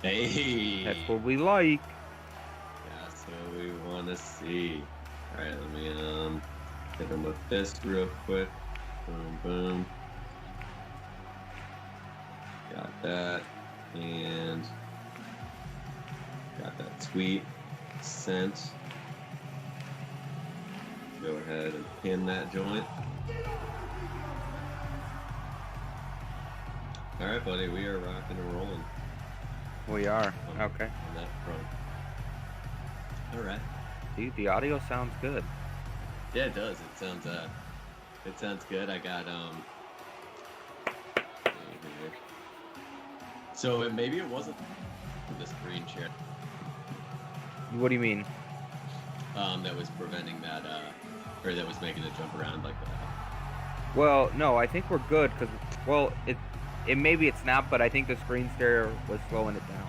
Hey, That's what we like. that's what we want to see. All right, let me hit him with this real quick. Boom, boom. Got that, and got that tweet sent. Go ahead and pin that joint. All right, buddy, we are rocking and rolling. We are. Okay. On that front. All right. Dude, the audio sounds good. Yeah, it does. It sounds good. I got so maybe it wasn't the screen share What do you mean? that was preventing that or that was making it jump around like that. Well, no, I think we're good because, well, it maybe it's not, but I think the screen share was slowing it down.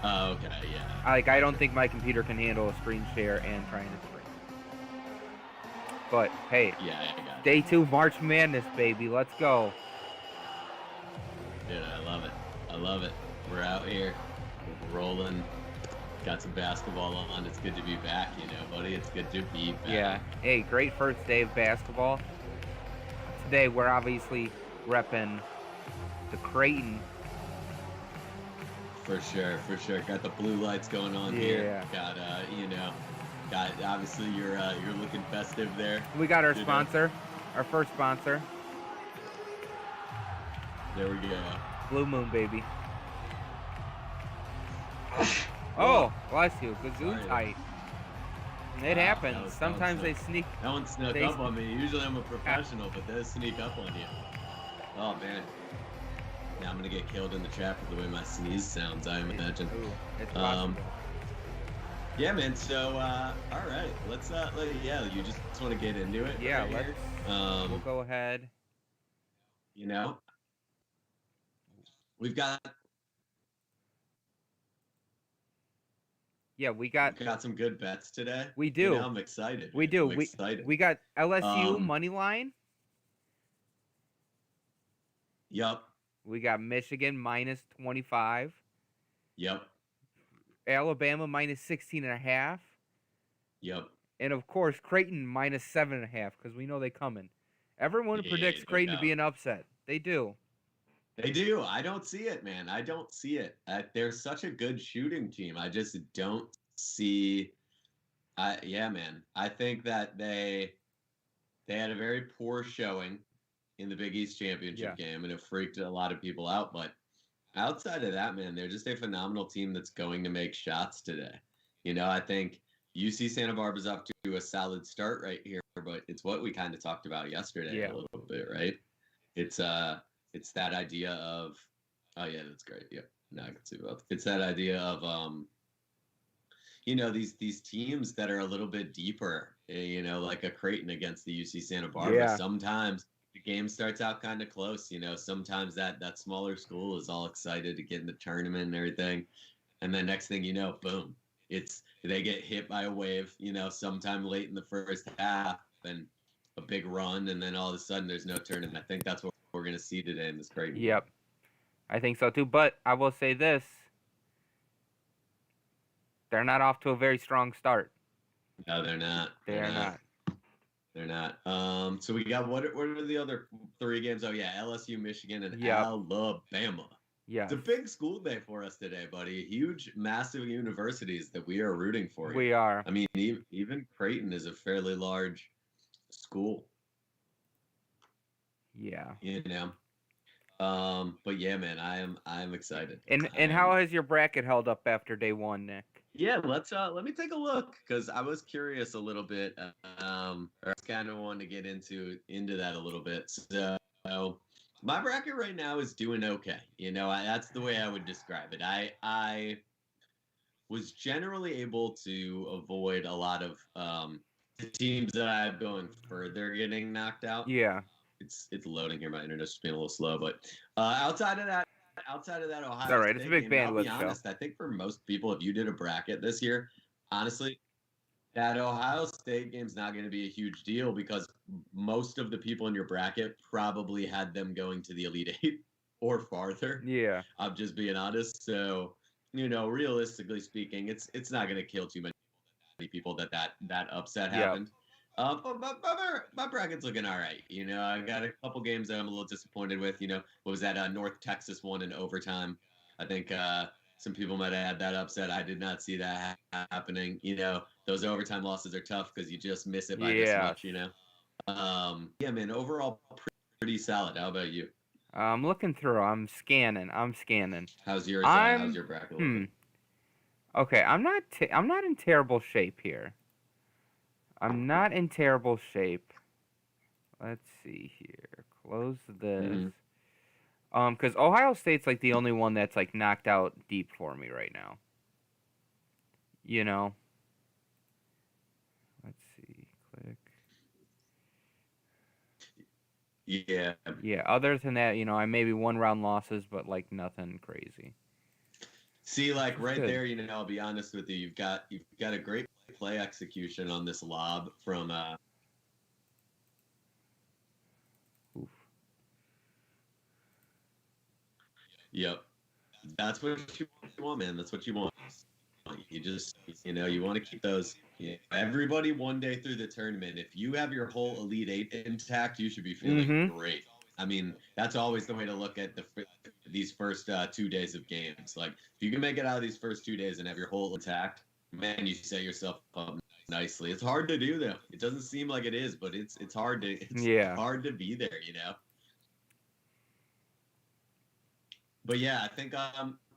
Oh, okay, yeah. Like, I don't think my computer can handle a screen share and trying to stream. But hey, yeah, I got day 2 March Madness, baby. Let's go. Dude, I love it. I love it. We're out here. We're rolling. Got some basketball on. It's good to be back, buddy. It's good to be back. Yeah. Hey, great first day of basketball. Today we're obviously repping the Creighton. For sure, for sure. Got the blue lights going on here. Got got obviously you're looking festive there. We got our sponsor, our first sponsor. There we go. Blue Moon, baby. Oh, bless you. Gazoo tight. It happens. Sometimes they sneak. That one snuck up on me. Usually I'm a professional, but those sneak up on you. Oh, man. Now I'm going to get killed in the chat for the way my sneeze sounds, I imagine. Ooh, it's possible. Yeah, man. So, all right. Let's, you just want to get into it? Yeah, let's, we'll go ahead. We've got... Yeah, we got some good bets today. We do. I'm excited. We do. I'm excited. We got LSU money line. Yup. We got Michigan minus 25. Yep. Alabama minus 16.5. Yep. And of course, Creighton minus 7.5 because we know they coming. Everyone predicts Creighton to be an upset. They do. They do. I don't see it, man. I don't see it. They're such a good shooting team. I just don't see. Yeah, man. I think that they had a very poor showing in the Big East championship game, and it freaked a lot of people out. But outside of that, man, they're just a phenomenal team that's going to make shots today. I think UC Santa Barbara's up to a solid start right here, but it's what we kind of talked about yesterday a little bit, right? It's that idea of, oh yeah, that's great. Yep, now I can see both. It's that idea of, these teams that are a little bit deeper. Like a Creighton against the UC Santa Barbara. Yeah. Sometimes the game starts out kind of close. Sometimes that smaller school is all excited to get in the tournament and everything, and then next thing you know, boom, they get hit by a wave. Sometime late in the first half and a big run, and then all of a sudden there's no tournament. I think that's what we're going to see today in this Creighton. Yep. I think so too. But I will say this. They're not off to a very strong start. No, they're not. They're not. They're not. So we got what are the other 3 games? Oh yeah, LSU, Michigan, and Alabama. Yeah. It's a big school day for us today, buddy. Huge, massive universities that we are rooting for. We are. I mean, even Creighton is a fairly large school. Yeah. But yeah, man, I'm excited. And how has your bracket held up after day 1, Nick? Yeah, let me take a look because I was curious a little bit. Or I kind of wanted to get into that a little bit. So my bracket right now is doing okay. That's the way I would describe it. I was generally able to avoid a lot of the teams that I have going further getting knocked out. Yeah. It's loading here. My internet's just being a little slow, but outside of that, Ohio. It's all right. It's a big bandwidth. I'll be honest. I think for most people, if you did a bracket this year, honestly, that Ohio State game's not going to be a huge deal because most of the people in your bracket probably had them going to the Elite Eight or farther. Yeah. I'm just being honest. So, realistically speaking, it's not going to kill too many people that upset Yep. happened. But my bracket's looking all right. I got a couple games that I'm a little disappointed with. What was that? North Texas one in overtime. I think some people might have had that upset. I did not see that happening. Those overtime losses are tough because you just miss it by this Yes. much. Yeah, man. Overall, pretty solid. How about you? I'm looking through. I'm scanning. How's yours? How's I'm your bracket looking? Okay, I'm not in terrible shape here. I'm not in terrible shape. Let's see here. Close this. Mm-hmm. Because Ohio State's like the only one that's like knocked out deep for me right now. You know. Let's see. Click. Yeah. Yeah. Other than that, I maybe 1 round losses, but like nothing crazy. See, like It's right good. there, I'll be honest with you. You've got a great play execution on this lob from. Oof. Yep, that's what you want, man. That's what you want. You just, you want to keep those. Yeah. Everybody one day through the tournament, if you have your whole Elite Eight intact, you should be feeling Mm-hmm. great. I mean, that's always the way to look at these first 2 days of games. Like, if you can make it out of these first 2 days and have your whole intact, man, you set yourself up nicely. It's hard to do though. It doesn't seem like it is, but it's hard to Yeah. hard to be there. But yeah, I think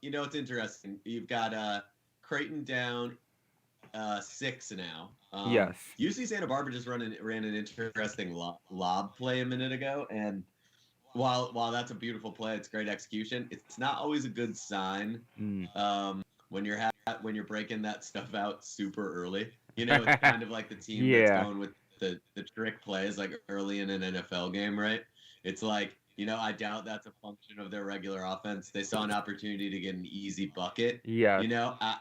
it's interesting. You've got Creighton down 6 now. Yes. UC Santa Barbara just ran an interesting lob play a minute ago, and while that's a beautiful play, it's great execution. It's not always a good sign when you're breaking that stuff out super early. It's kind of like the team that's Yeah. going with the trick plays like early in an NFL game, right? It's like, I doubt that's a function of their regular offense. They saw an opportunity to get an easy bucket. Yes.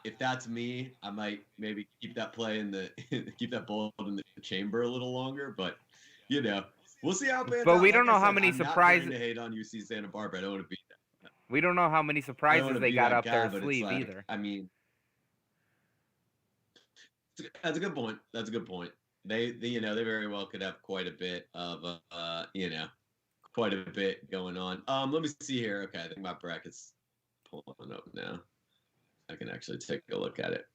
If that's me, I might maybe keep that play keep that ball in the chamber a little longer. But we'll see how it pans But out. we Like don't know I how said, many I'm not surprises. trying to hate on UC Santa Barbara. I don't want to be that. We don't know how many I don't surprises want to they be got that up guy, their but it's sleeve like, either. I mean, that's a good point. That's a good point. They they very well could have quite a bit of quite a bit going on. Let me see here. Okay, I think my bracket's pulling up now. I can actually take a look at it.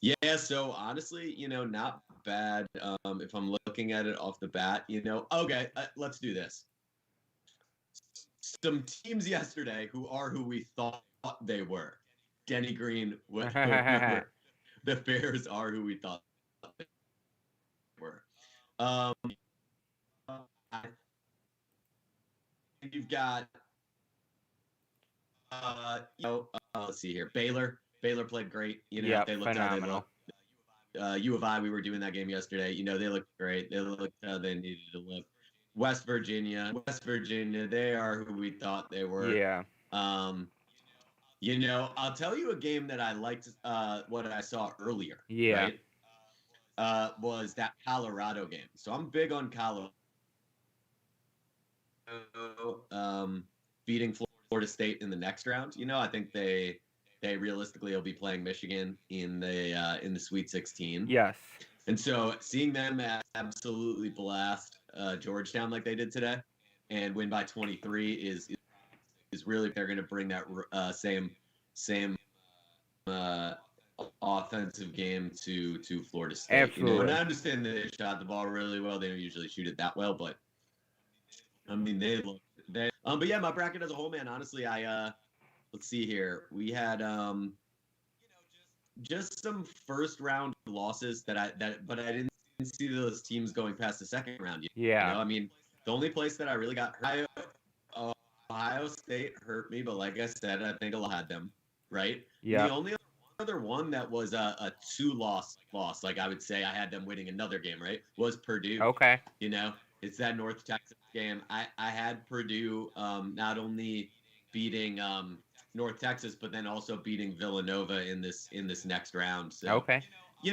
Yeah, so honestly, not bad. If I'm looking at it off the bat, okay, let's do this. Some teams yesterday who we thought they were. Denny Green, remember, the Bears are who we thought they were. Um, you've got, let's see here. Baylor played great. Yep, they looked how they phenomenal. looked. U of I, we were doing that game yesterday. They looked great. They looked how they needed to look. West Virginia, they are who we thought they were. Yeah. I'll tell you a game that I liked. What I saw earlier, Yeah. right? Was that Colorado game. So I'm big on Colorado. Beating Florida State in the next round. I think they realistically will be playing Michigan in the Sweet 16. Yes. And so seeing them absolutely blast Georgetown like they did today and win by 23 is really, they're going to bring that same offensive game to Florida State. Absolutely. And I understand that they shot the ball really well. They don't usually shoot it that well, but I mean, but yeah, my bracket as a whole, man, honestly, let's see here. We had just some first round losses but I didn't see those teams going past the second round. Yeah. I mean, the only place that I really got hurt, Ohio State hurt me, but like I said, I think I had them, right? Yeah. The only other one that was a 2-loss loss, like I would say I had them winning another game, right, was Purdue. Okay. It's that North Texas game. I had Purdue not only beating North Texas, but then also beating Villanova in this next round. So, Okay.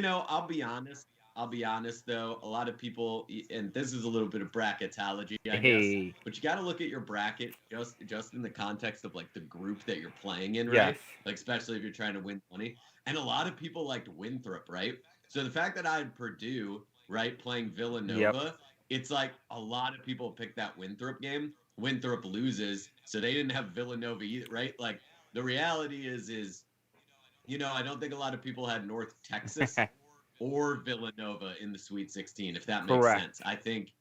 I'll be honest. I'll be honest though, a lot of people, and this is a little bit of bracketology, I guess, Hey. but you got to look at your bracket just in the context of like the group that you're playing in, Yes. right? Like especially if you're trying to win money. And a lot of people liked Winthrop, right? So the fact that I had Purdue, right, playing Villanova, it's like a lot of people picked that Winthrop game. Winthrop loses, so they didn't have Villanova either, right? Like the reality is I don't think a lot of people had North Texas or Villanova in the Sweet 16, if that makes Correct. sense. I think,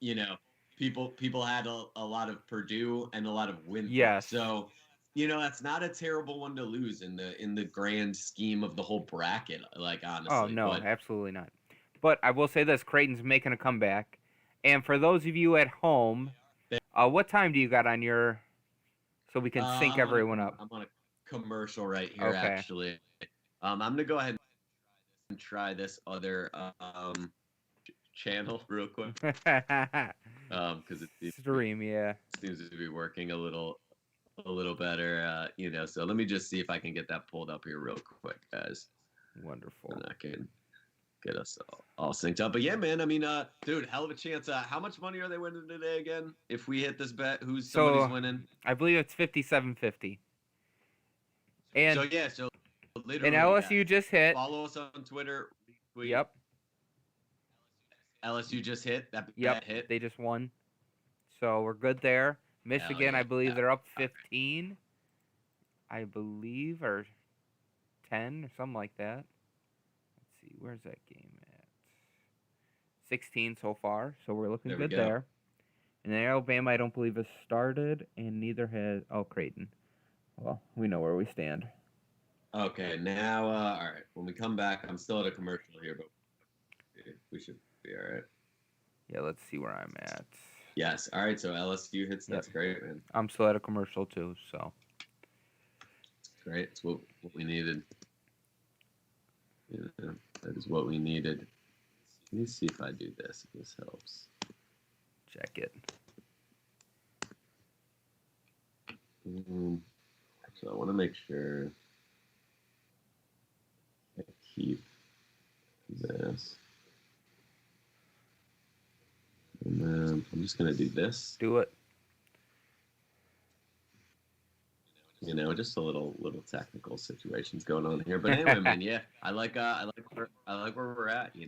people had a lot of Purdue and a lot of Winthrop. Yes. So, that's not a terrible one to lose in the grand scheme of the whole bracket, like honestly. Oh, no, But absolutely not. But I will say this, Creighton's making a comeback. And for those of you at home, what time do you got on your, so we can sync everyone up? I'm on a commercial right here, Okay. actually. I'm going to go ahead and try this other channel real quick. Because it Stream, yeah. seems to be working a little better, so let me just see if I can get that pulled up here real quick, guys. Wonderful. And I can get us all synced up. But yeah, man, I mean, dude, hell of a chance. How much money are they winning today again? If we hit this bet, somebody's winning? I believe it's 57.50. And so literally, and LSU just hit. Follow us on Twitter. Retweet. Yep. LSU just hit. That hit. They just won. So we're good there. Michigan, I believe they're up 15. I believe, or 10 or something like that. Let's see, where's that game at? 16 so far, so we're looking good there. And then Alabama, I don't believe has started, and neither has Creighton. Well, we know where we stand. Okay, now, all right. When we come back, I'm still at a commercial here, but we should be all right. Yeah, let's see where I'm at. Yes. All right. So LSU hits. That's great, man. I'm still at a commercial too, so. Great. It's what we needed. Yeah, that is what we needed. Let me see if I do this. If this helps. Check it. So I want to make sure I keep this. And then I'm just going to do this. Do it. Just a little technical situations going on here. But anyway, man, yeah, I like where we're at. I like where we're at. With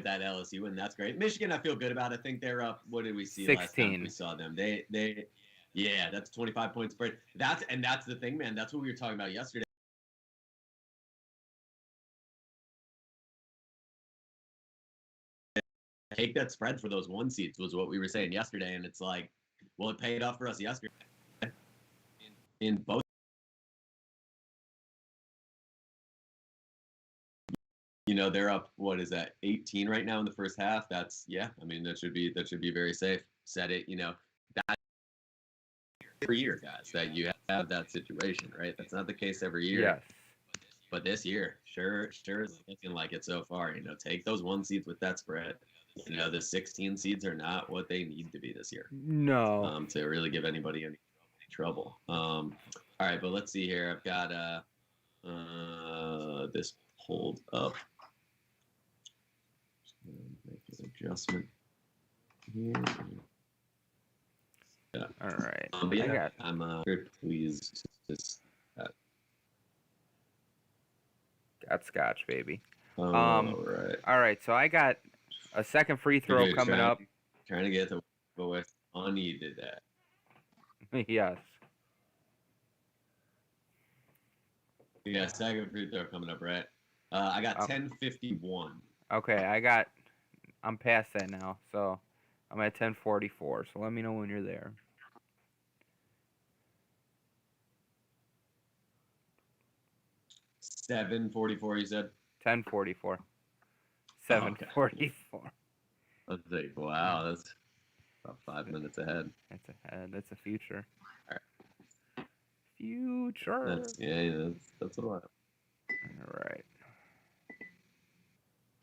that LSU, and that's great. Michigan, I feel good about. I think they're up. What did we see 16. last time we saw them? Yeah, that's 25 point spread. That's the thing, man. That's what we were talking about yesterday. Take that spread for those 1 seeds was what we were saying yesterday, and it's like, well, it paid off for us yesterday in both. They're up. What is that? 18 right now in the first half. That's I mean, that should be very safe. Said it. That every year, guys, that you have that situation, right? That's not the case every year. Yes. But this year, sure is looking like it so far. Take those 1 seeds with that spread. The 16 seeds are not what they need to be this year. No. To really give anybody any trouble. All right, but let's see here. I've got this pulled up. Make an adjustment here. Yeah. All right. But yeah, I'm very pleased to got scotch, baby. All right. So I got a second free throw coming up. Trying to get to what Ani did that. Yes. Yeah, second free throw coming up, right? I got 10:51. Okay, I'm past that now, so I'm at 10:44. So let me know when you're there. $7.44, you said? 10:44. 7:44. Let's see. Wow, that's about 5 minutes ahead. That's ahead. That's a future. All right. Future. That's what'll happen. All right.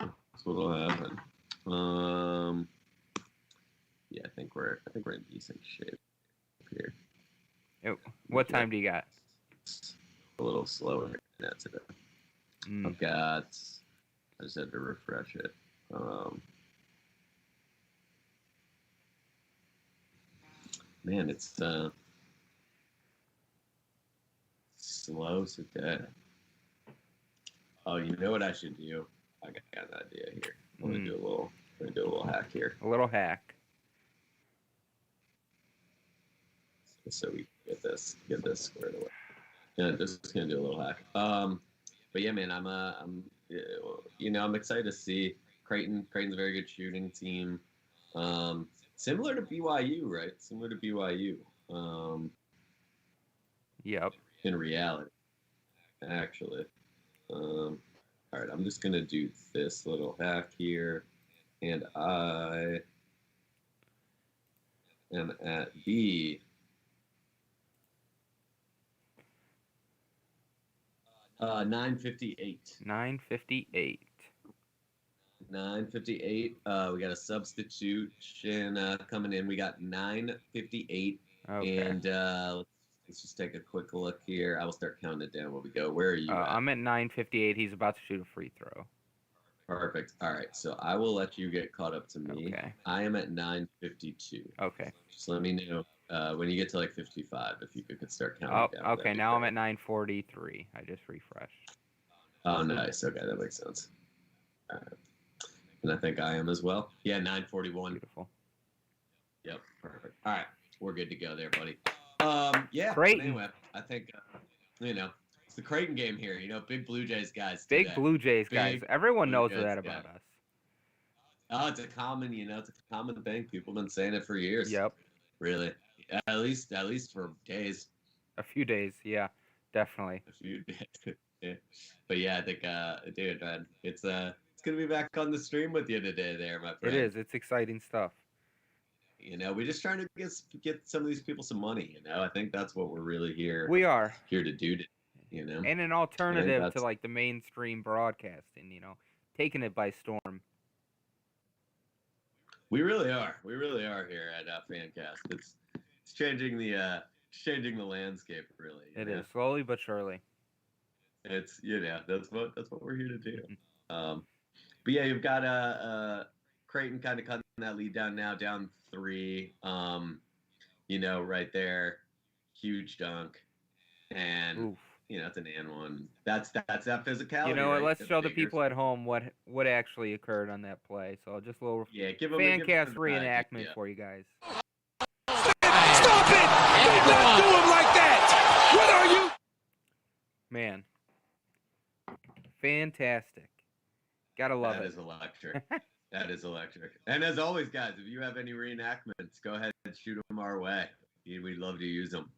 That's what'll happen. Yeah, I think we're in decent shape here. What time do you got? A little slower today. I've got I just had to refresh it. Man, it's slow today. Oh, you know what I should do? I got an idea here. I'm gonna do a little hack here. A little hack. So we get this squared away. Yeah, just gonna do a little hack. But yeah, man, I'm excited to see Creighton. Creighton's a very good shooting team. Similar to BYU, right? Similar to BYU. Yep. In reality, actually. All right, I'm just gonna do this little hack here, and I am at the 9:58. 9:58. 9:58. We got a substitution coming in. We got 9:58. Okay. And let's just take a quick look here. I will start counting it down while we go. Where are you at? I'm at 9:58. He's about to shoot a free throw. Perfect. All right. So I will let you get caught up to me. Okay. I am at 9:52. Okay. Just let me know when you get to like 55 if you could start counting down. Okay. Now I'm at 9:43. I just refreshed. Oh, nice. Okay, that makes sense. All right. And I think I am as well. Yeah, 9:41. Beautiful. Yep, perfect. All right, we're good to go there, buddy. Yeah. Creighton. Anyway, I think it's the Creighton game here. Big Blue Jays guys. Big today. Blue Jays guys. Everyone knows that about us. Oh, it's a common, it's a common thing. People have been saying it for years. Yep. Really, at least for days. A few days, yeah, definitely. A few days. Yeah. But yeah, I think, dude, man, it's gonna be back on the stream with you today, there, my friend. It is. It's exciting stuff. We're just trying to get some of these people some money. I think that's what we're really here. We are here to do. And an alternative to like the mainstream broadcasting. Taking it by storm. We really are. We really are here at Fancast. It's changing the landscape, really. It is slowly but surely. It's that's what we're here to do. But yeah, you've got Creighton kind of cutting that lead down now, down 3. Right there, huge dunk, and oof. It's an and one. That's that physicality. What? Right? Let's show the people at home what actually occurred on that play. So just a little Fancast reenactment for you guys. Stop it! Do not do him like that! What are you? Man, fantastic. Gotta love it. That is electric. That is electric. And as always, guys, if you have any reenactments, go ahead and shoot them our way. We'd love to use them.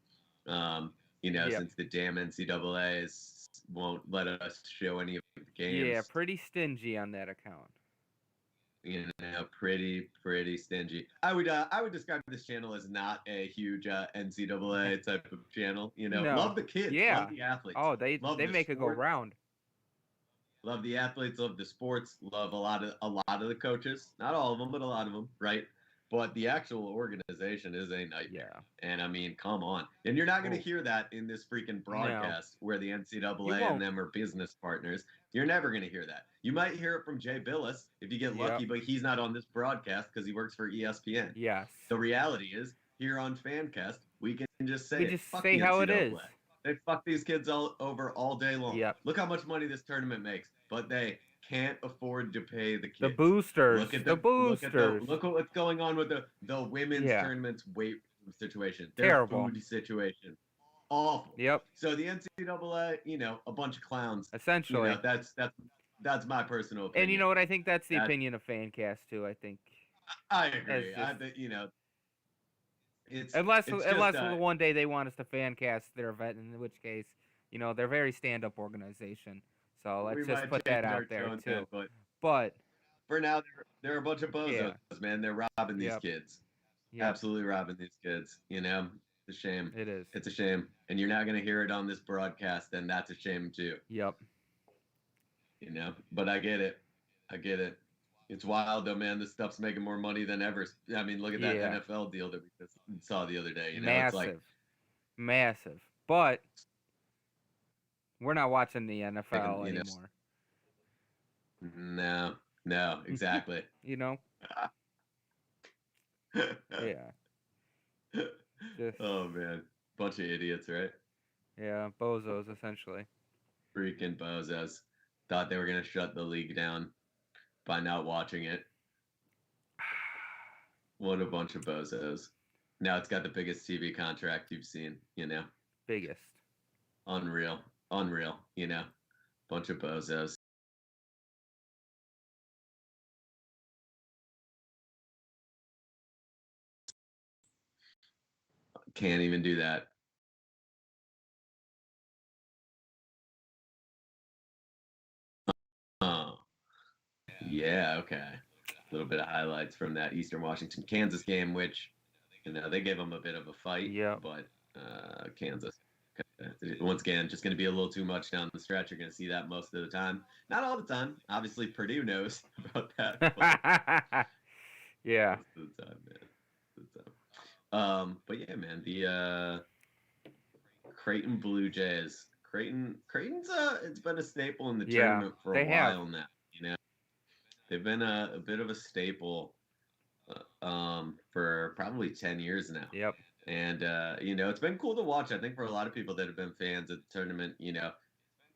Since the damn NCAAs won't let us show any of the games. Yeah, pretty stingy on that account. Pretty stingy. I would describe this channel as not a huge NCAA type of channel. No. Love the kids, love the athletes. Oh, they make it go round. Love the athletes, love the sports, love a lot of the coaches. Not all of them, but a lot of them, right? But the actual organization is a nightmare. Yeah. And I mean, come on. And you're not going to hear that in this freaking broadcast where the NCAA and them are business partners. You're never going to hear that. You might hear it from Jay Billis if you get lucky, but he's not on this broadcast because he works for ESPN. Yes. The reality is, here on Fancast, we can just say say how it is. They fuck these kids over all day long. Yep. Look how much money this tournament makes, but they can't afford to pay the kids. The boosters. Look at what's going on with the women's tournament's weight situation. Their terrible food situation. Awful. Yep. So the NCAA, a bunch of clowns. Essentially. That's my personal opinion. And you know what? I think that's the opinion of Fancast too. I think. I agree. Unless one day they want us to Fancast their event, in which case, they're very stand-up organization. So let's just put that out there too. But for now, they're a bunch of bozos, man. They're robbing these kids. Yep. Absolutely robbing these kids. It's a shame. It is. It's a shame, and you're not going to hear it on this broadcast, and that's a shame too. Yep. But I get it. It's wild though, man. This stuff's making more money than ever. I mean, look at that NFL deal that we just saw the other day. Massive. But we're not watching the NFL anymore. No, exactly. You know? Yeah. Just Oh man, bunch of idiots, right? yeah, bozos essentially. Freaking bozos. Thought they were gonna shut the league down by not watching it. What a bunch of bozos. Now it's got the biggest TV contract you've seen, Biggest. Unreal. Bunch of bozos. Can't even do that. Oh, yeah, okay. A little bit of highlights from that Eastern Washington Kansas game, which they gave them a bit of a fight, Yep. but Kansas once again just going to be a little too much down the stretch. You're going to see that most of the time, not all the time. Obviously, Purdue knows about that. Yeah. Most of the time, man. Most of the time. But yeah, man, the Creighton Blue Jays. Creighton's it's been a staple in the tournament for a while now. They've been a bit of a staple for probably 10 years now. Yep. And it's been cool to watch. I think for a lot of people that have been fans of the tournament,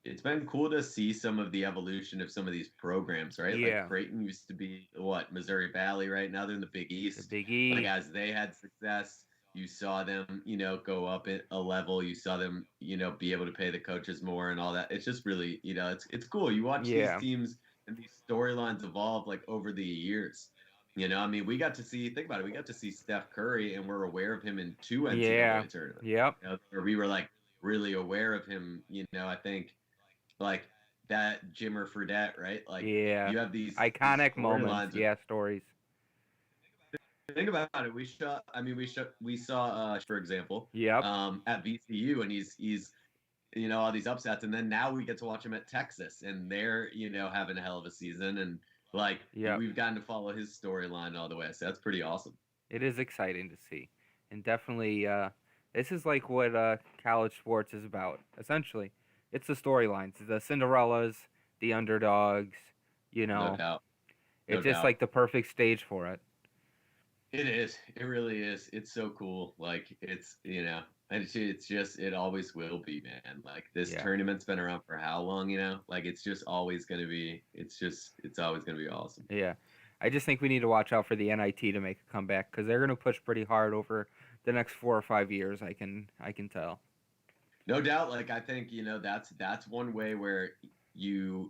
it's been cool to see some of the evolution of some of these programs, right? Yeah. Like Creighton used to be Missouri Valley, right? Now they're in the Big East. The Big E. Like as they had success, you saw them, go up a level. You saw them, be able to pay the coaches more and all that. It's just really, it's cool. You watch these teams and these storylines evolve like over the years. We got to see, think about it, we got to see Steph Curry and we're aware of him in 2 NCAA tournaments. Yep. Where we were like really aware of him, I think like that Jimmer Fredette, right? Like you have these iconic moments, stories. Think about it. We saw for example, yep. At VCU, and he's all these upsets, and then now we get to watch him at Texas, and they're having a hell of a season, and we've gotten to follow his storyline all the way. So that's pretty awesome. It is exciting to see, and definitely this is like what college sports is about. Essentially, it's the storylines, the Cinderellas, the underdogs. No doubt. It's just like the perfect stage for it. It is. It really is. It's so cool. Like it's it's just it always will be, man. Like this tournament's been around for how long? Like it's just always gonna be. It's always gonna be awesome. Yeah, I just think we need to watch out for the NIT to make a comeback because they're gonna push pretty hard over the next 4 or 5 years. I can tell. No doubt. Like I think that's one way where you're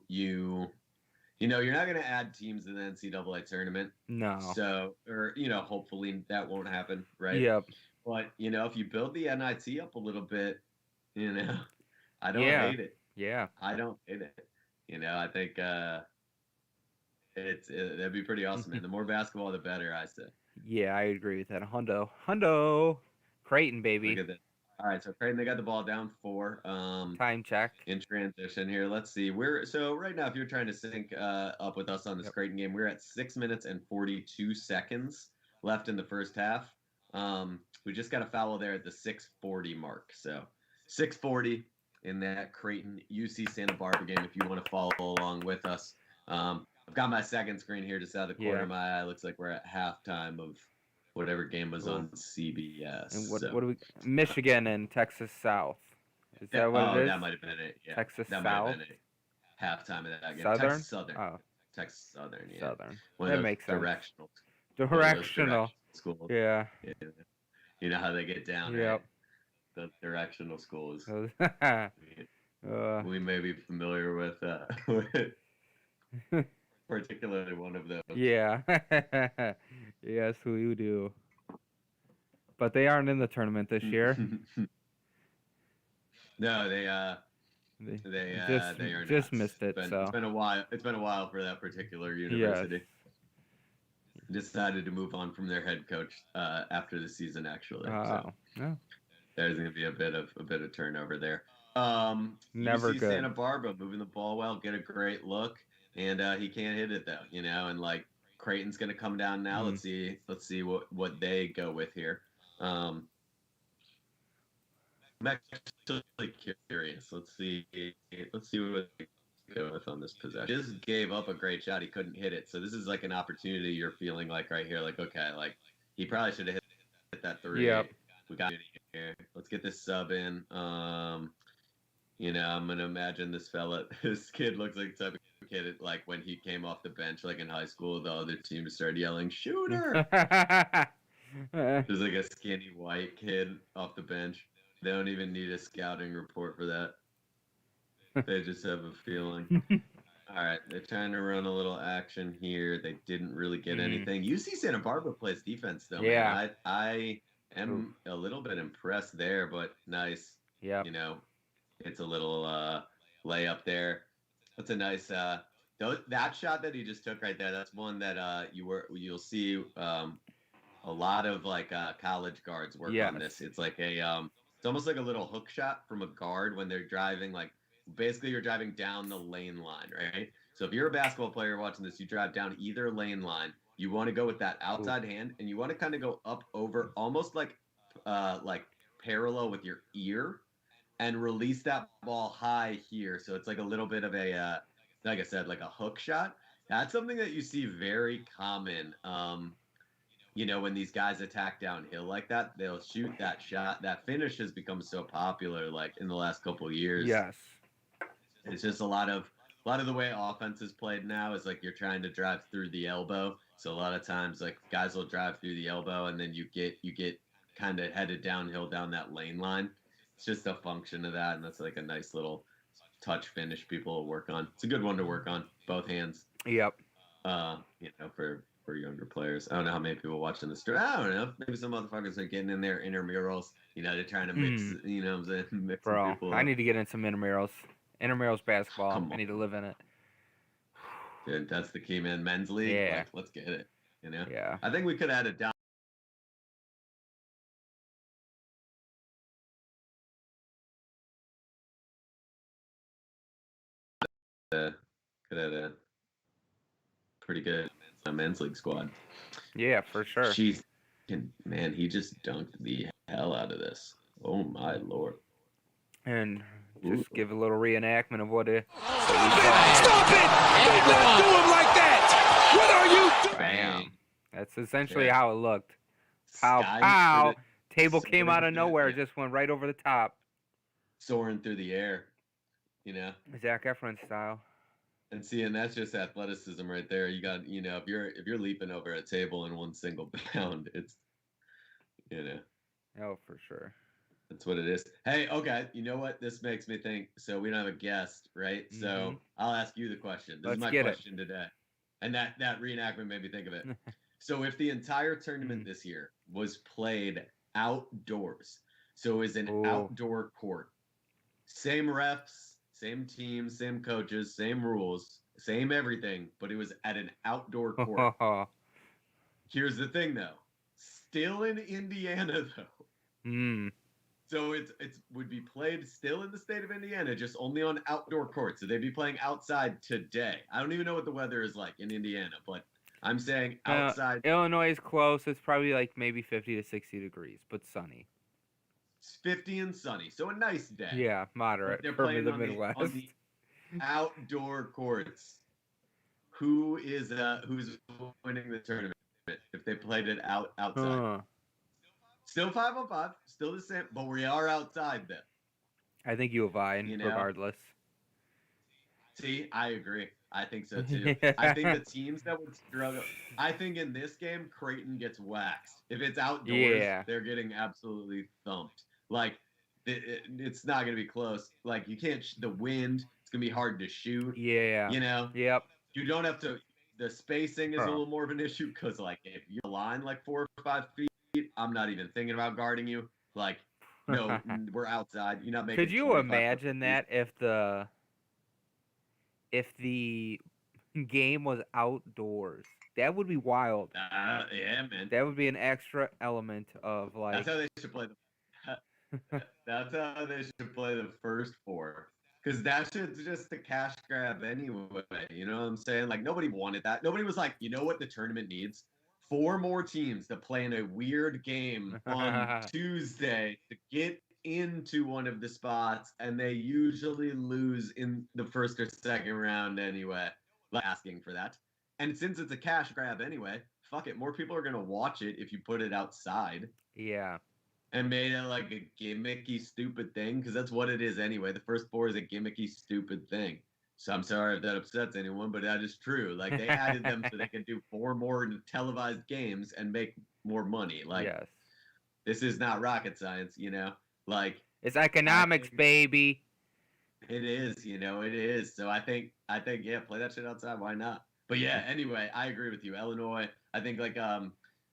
not going to add teams in the NCAA tournament. No. So, or, hopefully that won't happen, right? Yep. But, if you build the NIT up a little bit, I don't hate it. Yeah. I don't hate it. I think that'd be pretty awesome, man. The more basketball, the better, I say. Yeah, I agree with that. Hundo. Creighton, baby. Look at that. All right, so Creighton, they got the ball down 4. Time check. In transition here. Let's see. So right now, if you're trying to sync up with us on this Creighton game, we're at 6 minutes and 42 seconds left in the first half. We just got a foul there at the 6:40 mark. So 6:40 in that Creighton UC Santa Barbara game. If you want to follow along with us, I've got my second screen here just out of the corner of my eye. Looks like we're at halftime of whatever game was on CBS. And what do we? Michigan and Texas South. Is that what it is? That might have been it. Yeah. Texas that South. Might have been it. Halftime of that game. Southern. Texas Southern. Oh. Texas Southern. Yeah. Southern. That makes sense. Directional schools. Yeah. You know how they get down. Yep. Right? The directional schools. We may be familiar with particularly one of those. Yeah. Yes, we do. But they aren't in the tournament this year. No, they just missed it. It's been a while. It's been a while for that particular university. Yes. Decided to move on from their head coach after the season. Actually, there's going to be a bit of turnover there. Never UC good. Santa Barbara moving the ball well, get a great look, and he can't hit it though. And like Creighton's going to come down now. Let's see what they go with here. I'm actually curious. Let's see what with on this possession. He just gave up a great shot. He couldn't hit it. So this is like an opportunity you're feeling like right here, like, okay, like he probably should have hit that three. Yep. We got it here. Let's get this sub in. You know, I'm gonna imagine this kid looks like the type of kid like when he came off the bench, like in high school, the other team started yelling, "Shooter!" There's like a skinny white kid off the bench. They don't even need a scouting report for that. They just have a feeling. All right, they're trying to run a little action here. They didn't really get anything. UC Santa Barbara plays defense though. Yeah. Man. I am a little bit impressed there, but nice. Yeah. You know, it's a little layup there. That's a nice that shot that he just took right there. That's one that you'll see a lot of like college guards work on this. It's like it's almost like a little hook shot from a guard when they're driving, like basically you're driving down the lane line, right? So if you're a basketball player watching this, you drive down either lane line. You want to go with that outside hand, and you want to kind of go up over, almost like parallel with your ear, and release that ball high here. So it's like a little bit of a, like I said, like a hook shot. That's something that you see very common. You know, when these guys attack downhill like that, they'll shoot that shot. That finish has become so popular, like in the last couple of years. Yes. It's just a lot of the way offense is played now is like you're trying to drive through the elbow. So a lot of times, like guys will drive through the elbow, and then you get kind of headed downhill down that lane line. It's just a function of that, and that's like a nice little touch finish people will work on. It's a good one to work on, both hands. Yep. You know, for younger players. I don't know how many people watching the stream. I don't know. Maybe some motherfuckers are getting in their intramurals. You know, they're trying to mix. You know, what I'm saying, mix Bro, people. I need to get in some intramurals. Intramurals basketball. I need to live in it. Dude, that's the key, man. Men's league. Yeah. Like, let's get it. You know. Yeah. I think we could add it down. Could add a pretty good men's league squad. Yeah, for sure. Man, he just dunked the hell out of this. Oh my lord. And just give a little reenactment of what it. Stop it! Do not do him like that! What are you doing? Bam. That's essentially how it looked. Pow. Table came out of nowhere, just went right over the top. Soaring through the air, you know? Zac Efron style. And that's just athleticism right there. You got, you know, if you're leaping over a table in one single bound, it's, you know. Oh, for sure. That's what it is. Hey, okay, you know what? This makes me think. So we don't have a guest, right? So I'll ask you the question. This is my question today. And that reenactment made me think of it. So if the entire tournament this year was played outdoors, so it was an outdoor court, same refs, same teams, same coaches, same rules, same everything, but it was at an outdoor court. Here's the thing, though. Still in Indiana, though. So it would be played still in the state of Indiana, just only on outdoor courts. So they'd be playing outside today. I don't even know what the weather is like in Indiana, but I'm saying outside. Illinois is close. It's probably like maybe 50 to 60 degrees, but sunny. It's 50 and sunny, so a nice day. Yeah, moderate. They're playing playing the Midwest. on the outdoor courts. Who's winning the tournament if they played it outside? Still 5-on-5, still the same, but we are outside then. I think U of I, regardless. See, I agree. I think so too. I think the teams that would struggle. I think in this game, Creighton gets waxed. If it's outdoors, they're getting absolutely thumped. Like it's not gonna be close. Like you can't. The wind. It's gonna be hard to shoot. Yeah. You know. Yep. You don't have to. The spacing is a little more of an issue because like if you're line like 4 or 5 feet. I'm not even thinking about guarding you. Like, no, we're outside. You're not making. Could you imagine that if the game was outdoors? That would be wild. Yeah, man. That would be an extra element of like. That's how they should play That's how they should play the first 4. Because that shit's just a cash grab anyway. You know what I'm saying? Like nobody wanted that. Nobody was like, you know what the tournament needs? 4 more teams to play in a weird game on Tuesday to get into one of the spots, and they usually lose in the first or second round anyway. Like asking for that. And since it's a cash grab anyway, fuck it. More people are gonna watch it if you put it outside. Yeah. And made it like a gimmicky, stupid thing, because that's what it is anyway. The first four is a gimmicky, stupid thing. So I'm sorry if that upsets anyone, but that is true. Like they added them so they could do 4 more televised games and make more money. Like yes. This is not rocket science, Like it's economics, baby. It is, it is. So I think, yeah, play that shit outside. Why not? But yeah, anyway, I agree with you. Illinois, I think like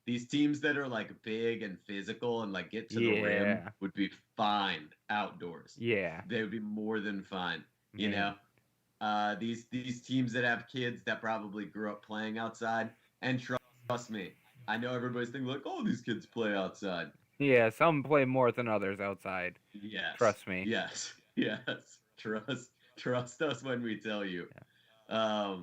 these teams that are like big and physical and like get to the rim would be fine outdoors. Yeah. They would be more than fine. You know? These teams that have kids that probably grew up playing outside, and trust me, I know everybody's thinking like, oh, these kids play outside. Yeah, some play more than others outside. Yes. Trust me. Yes. Trust us when we tell you. Yeah.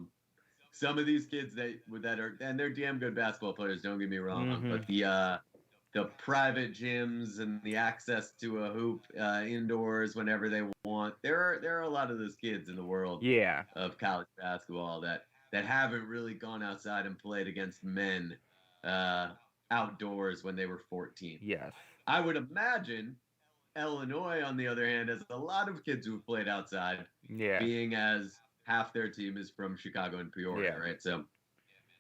Some of these kids that are, and they're damn good basketball players, don't get me wrong, but the private gyms and the access to a hoop indoors whenever they want, there are a lot of those kids in the world of college basketball that haven't really gone outside and played against men outdoors when they were 14. Yes. I would imagine Illinois, on the other hand, has a lot of kids who've played outside, being as half their team is from Chicago and Peoria, right? So,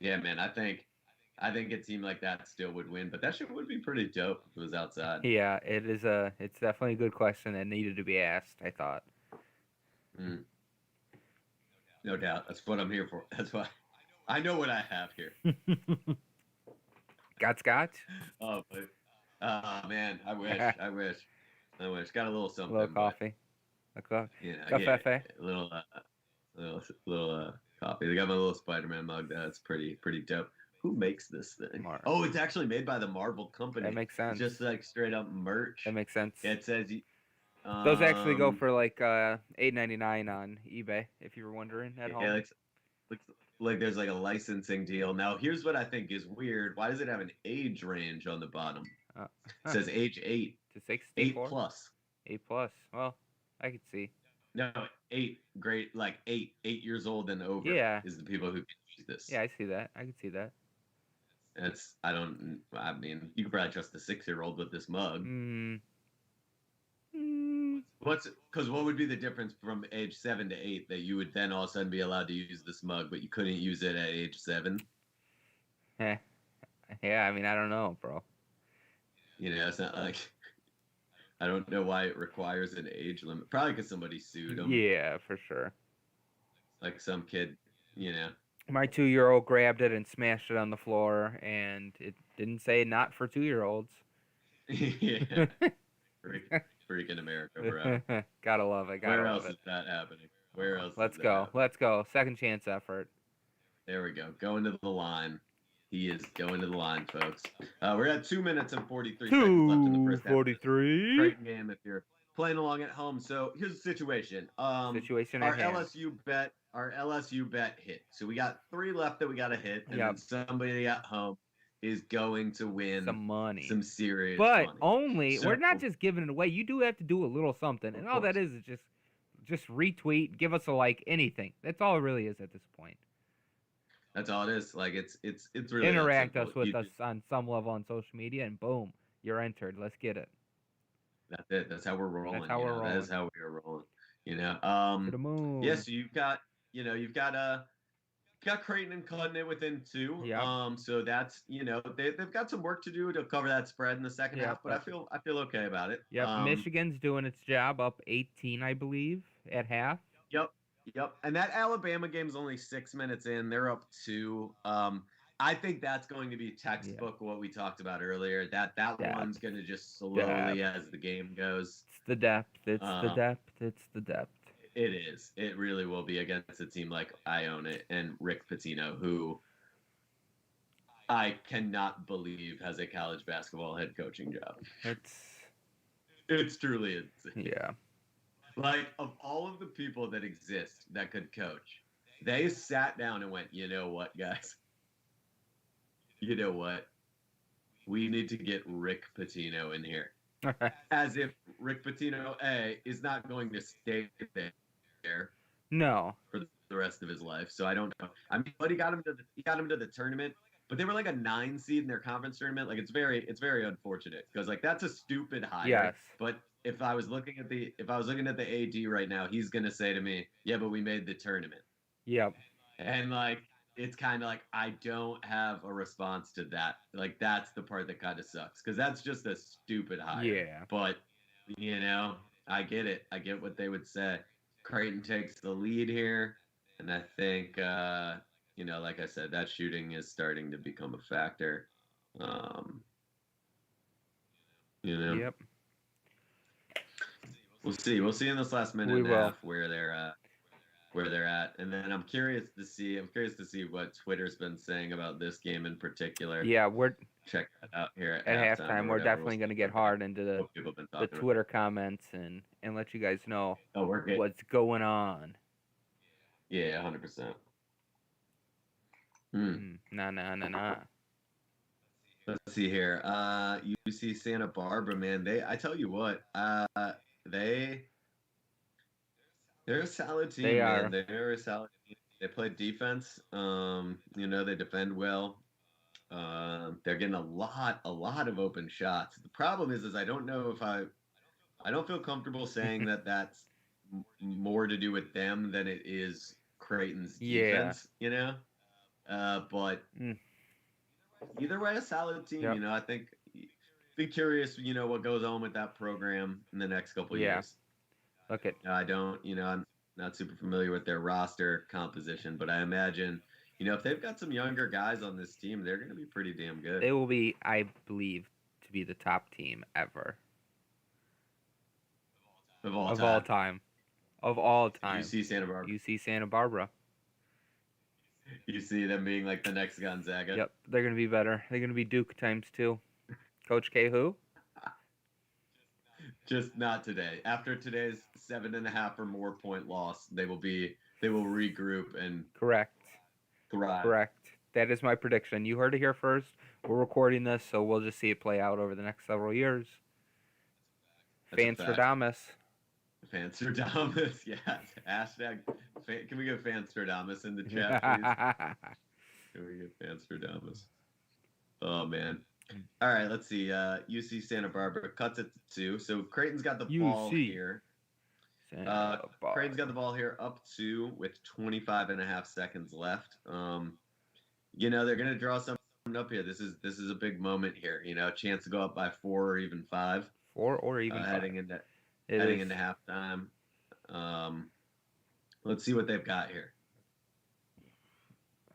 yeah, man, I think a team like that still would win, but that shit would be pretty dope if it was outside. Yeah, it's definitely a good question that needed to be asked, I thought. No doubt. That's what I'm here for. That's why I know what I have here. Got scotch? Oh, but man, I wish. Got a little something. A little coffee. Cafe. A little coffee. They got my little Spider-Man mug. That's pretty dope. Who makes this thing? Marvel. Oh, it's actually made by the Marvel company. That makes sense. It's just like straight up merch. That makes sense. Yeah, it says. Those actually go for like $8.99 on eBay, if you were wondering at home. Yeah, like there's like a licensing deal. Now, here's what I think is weird. Why does it have an age range on the bottom? It says age 8 to 64. 8 plus. 8 plus. Well, I could see. No, 8 great, like 8 years old and over. Is the people who can use this. Yeah, I see that. I can see that. I mean, you could probably trust a 6-year-old with this mug. Because what would be the difference from age 7 to 8 that you would then all of a sudden be allowed to use this mug, but you couldn't use it at age 7? Yeah, I mean, I don't know, bro. It's not like, I don't know why it requires an age limit. Probably because somebody sued them. Yeah, for sure. Like some kid, My 2-year-old grabbed it and smashed it on the floor, and it didn't say not for 2-year-olds. Yeah. Freaking America, bro. Gotta love it. Where else is that happening? Where else? Let's go. Second chance effort. There we go. Going to the line. He is going to the line, folks. We're at 2 minutes and 43 seconds left in the first half. 43. Great game if you're playing along at home. So here's the situation. Our LSU bet hit. So we got 3 left that we got to hit, and then somebody at home is going to win some money, some serious money. But only we're not just giving it away. You do have to do a little something, and all that is just retweet, give us a like, anything. That's all it really is at this point. That's all it is. Like it's really interact us with us on some level on social media, and boom, you're entered. Let's get it. That's it. That's how we're rolling. That's how we're rolling. That is how we are rolling. To the moon. Yeah. So you've got Creighton cutting it within 2. Yep. So that's they've got some work to do to cover that spread in the second half, but I feel okay about it. Yep. Michigan's doing its job, up 18, I believe, at half. Yep. And that Alabama game's only 6 minutes in. They're up 2. I think that's going to be textbook what we talked about earlier. That one's going to just slowly as the game goes. It's the depth. It's the depth. It is. It really will be against a team like Iona and Rick Pitino, who I cannot believe has a college basketball head coaching job. It's truly insane. Yeah. Like, of all of the people that exist that could coach, they sat down and went, you know what, guys? You know what? We need to get Rick Pitino in here. as if Rick Pitino is not going to stay there No. for the rest of his life. So I don't know. I mean, but he got him to the tournament. But they were like a 9 seed in their conference tournament. Like it's very unfortunate because like that's a stupid hire. Yes. But if I was looking at the AD right now, he's gonna say to me, "Yeah, but we made the tournament." Yep. And like it's kind of like I don't have a response to that. Like that's the part that kind of sucks because that's just a stupid hire. Yeah. But I get it. I get what they would say. Creighton takes the lead here, and I think like I said, that shooting is starting to become a factor. Yep. We'll see. We'll see in this last minute and a half where they're at, and then I'm curious to see what Twitter's been saying about this game in particular. Yeah, we're check that out here at halftime. We're definitely going to get hard into the Twitter comments and let you guys know what's going on. Yeah, 100%. Nah. Let's see here. UC Santa Barbara, man. I tell you what, they're a solid team. They're a solid team. They play defense. They defend well. They're getting a lot of open shots. The problem is I don't know if I don't feel comfortable saying that that's more to do with them than it is Creighton's defense. But either way, a solid team. Yep. I think be curious. What goes on with that program in the next couple of years. Look at. I don't. I'm not super familiar with their roster composition, but I imagine. If they've got some younger guys on this team, they're going to be pretty damn good. They will be, I believe, to be the top team ever. Of all time. UC Santa Barbara. UC Santa Barbara. You see them being like the next Gonzaga. Yep, they're going to be better. They're going to be Duke times 2. Coach K who? Just not today. After today's 7.5 or more point loss, they will regroup and Correct. Thrive. Correct. That is my prediction. You heard it here first. We're recording this, so we'll just see it play out over the next several years. Fanstradamus. Fanstradamus, yes. Hashtag. Can we get Fanstradamus in the chat, please? Can we get Fanstradamus? Oh man. All right, let's see. UC Santa Barbara cuts it to 2. So Creighton's got the ball here. Creighton's got the ball here up 2 with 25.5 seconds left. They're going to draw something up here. This is a big moment here. A chance to go up by 4 or even 5. 4 or even 5. Heading into halftime. Let's see what they've got here.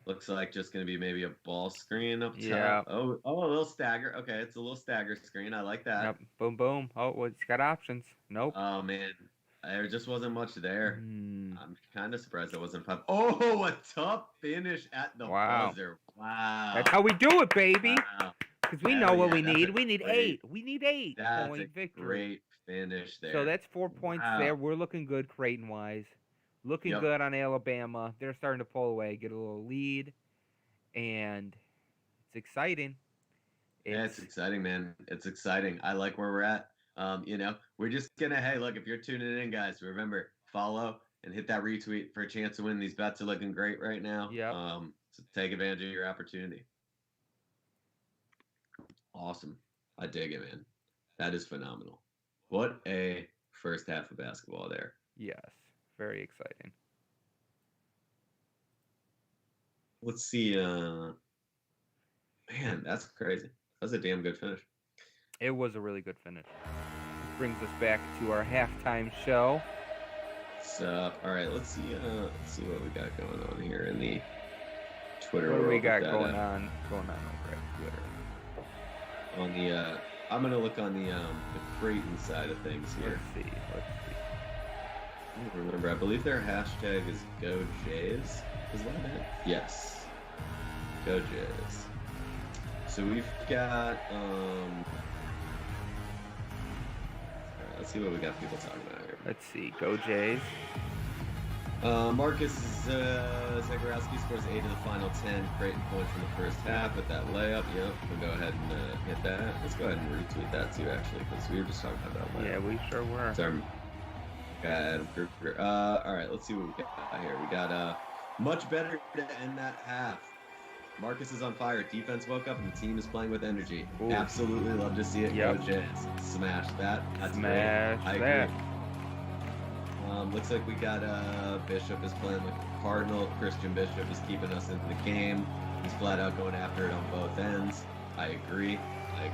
Looks like just going to be maybe a ball screen up top. Yeah. Oh, a little stagger. Okay, it's a little stagger screen. I like that. Yep. Boom, boom. Oh, well, it's got options. Nope. Oh, man. There just wasn't much there. I'm kind of surprised it wasn't 5. Oh, a tough finish at the buzzer. Wow. That's how we do it, baby. Because we know what we need. We need great, 8. We need 8 that's point a victory. Great finish there. So that's 4 points there. We're looking good Creighton-wise. Looking good on Alabama. They're starting to pull away, get a little lead. And it's exciting. It's exciting, man. It's exciting. I like where we're at. We're just going to, hey, look, if you're tuning in, guys, remember, follow and hit that retweet for a chance to win. These bets are looking great right now. Yeah. So take advantage of your opportunity. Awesome. I dig it, man. That is phenomenal. What a first half of basketball there. Yes. Very exciting. Let's see. Man, that's crazy. That was a damn good finish. It was a really good finish. Brings us back to our halftime show. So, all right, let's see what we got going on here in the Twitter. What do we got going on over at Twitter? On the, I'm gonna look on the Creighton side of things here. Let's see. I don't remember. I believe their hashtag is GoJays. Is that it? Yes. Go Jays. So we've got let's see what we got people talking about here. Let's see. Go Jays. Marcus Zagorowski scores 8 of the final 10 Creighton points in the first half with that layup. Yep, we'll go ahead and hit that. Let's go ahead and retweet that too, actually, because we were just talking about that layup. Yeah, we sure were. Sorry. All right, let's see what we got here. We got much better to end that half. Marcus is on fire. Defense woke up, and the team is playing with energy. Ooh. Absolutely love to see it. Yep. Go Jazz. Smash that. That's Smash great. I that. agree. Looks like we got Bishop is playing with Cardinal. Christian Bishop is keeping us into the game. He's flat out going after it on both ends. I agree.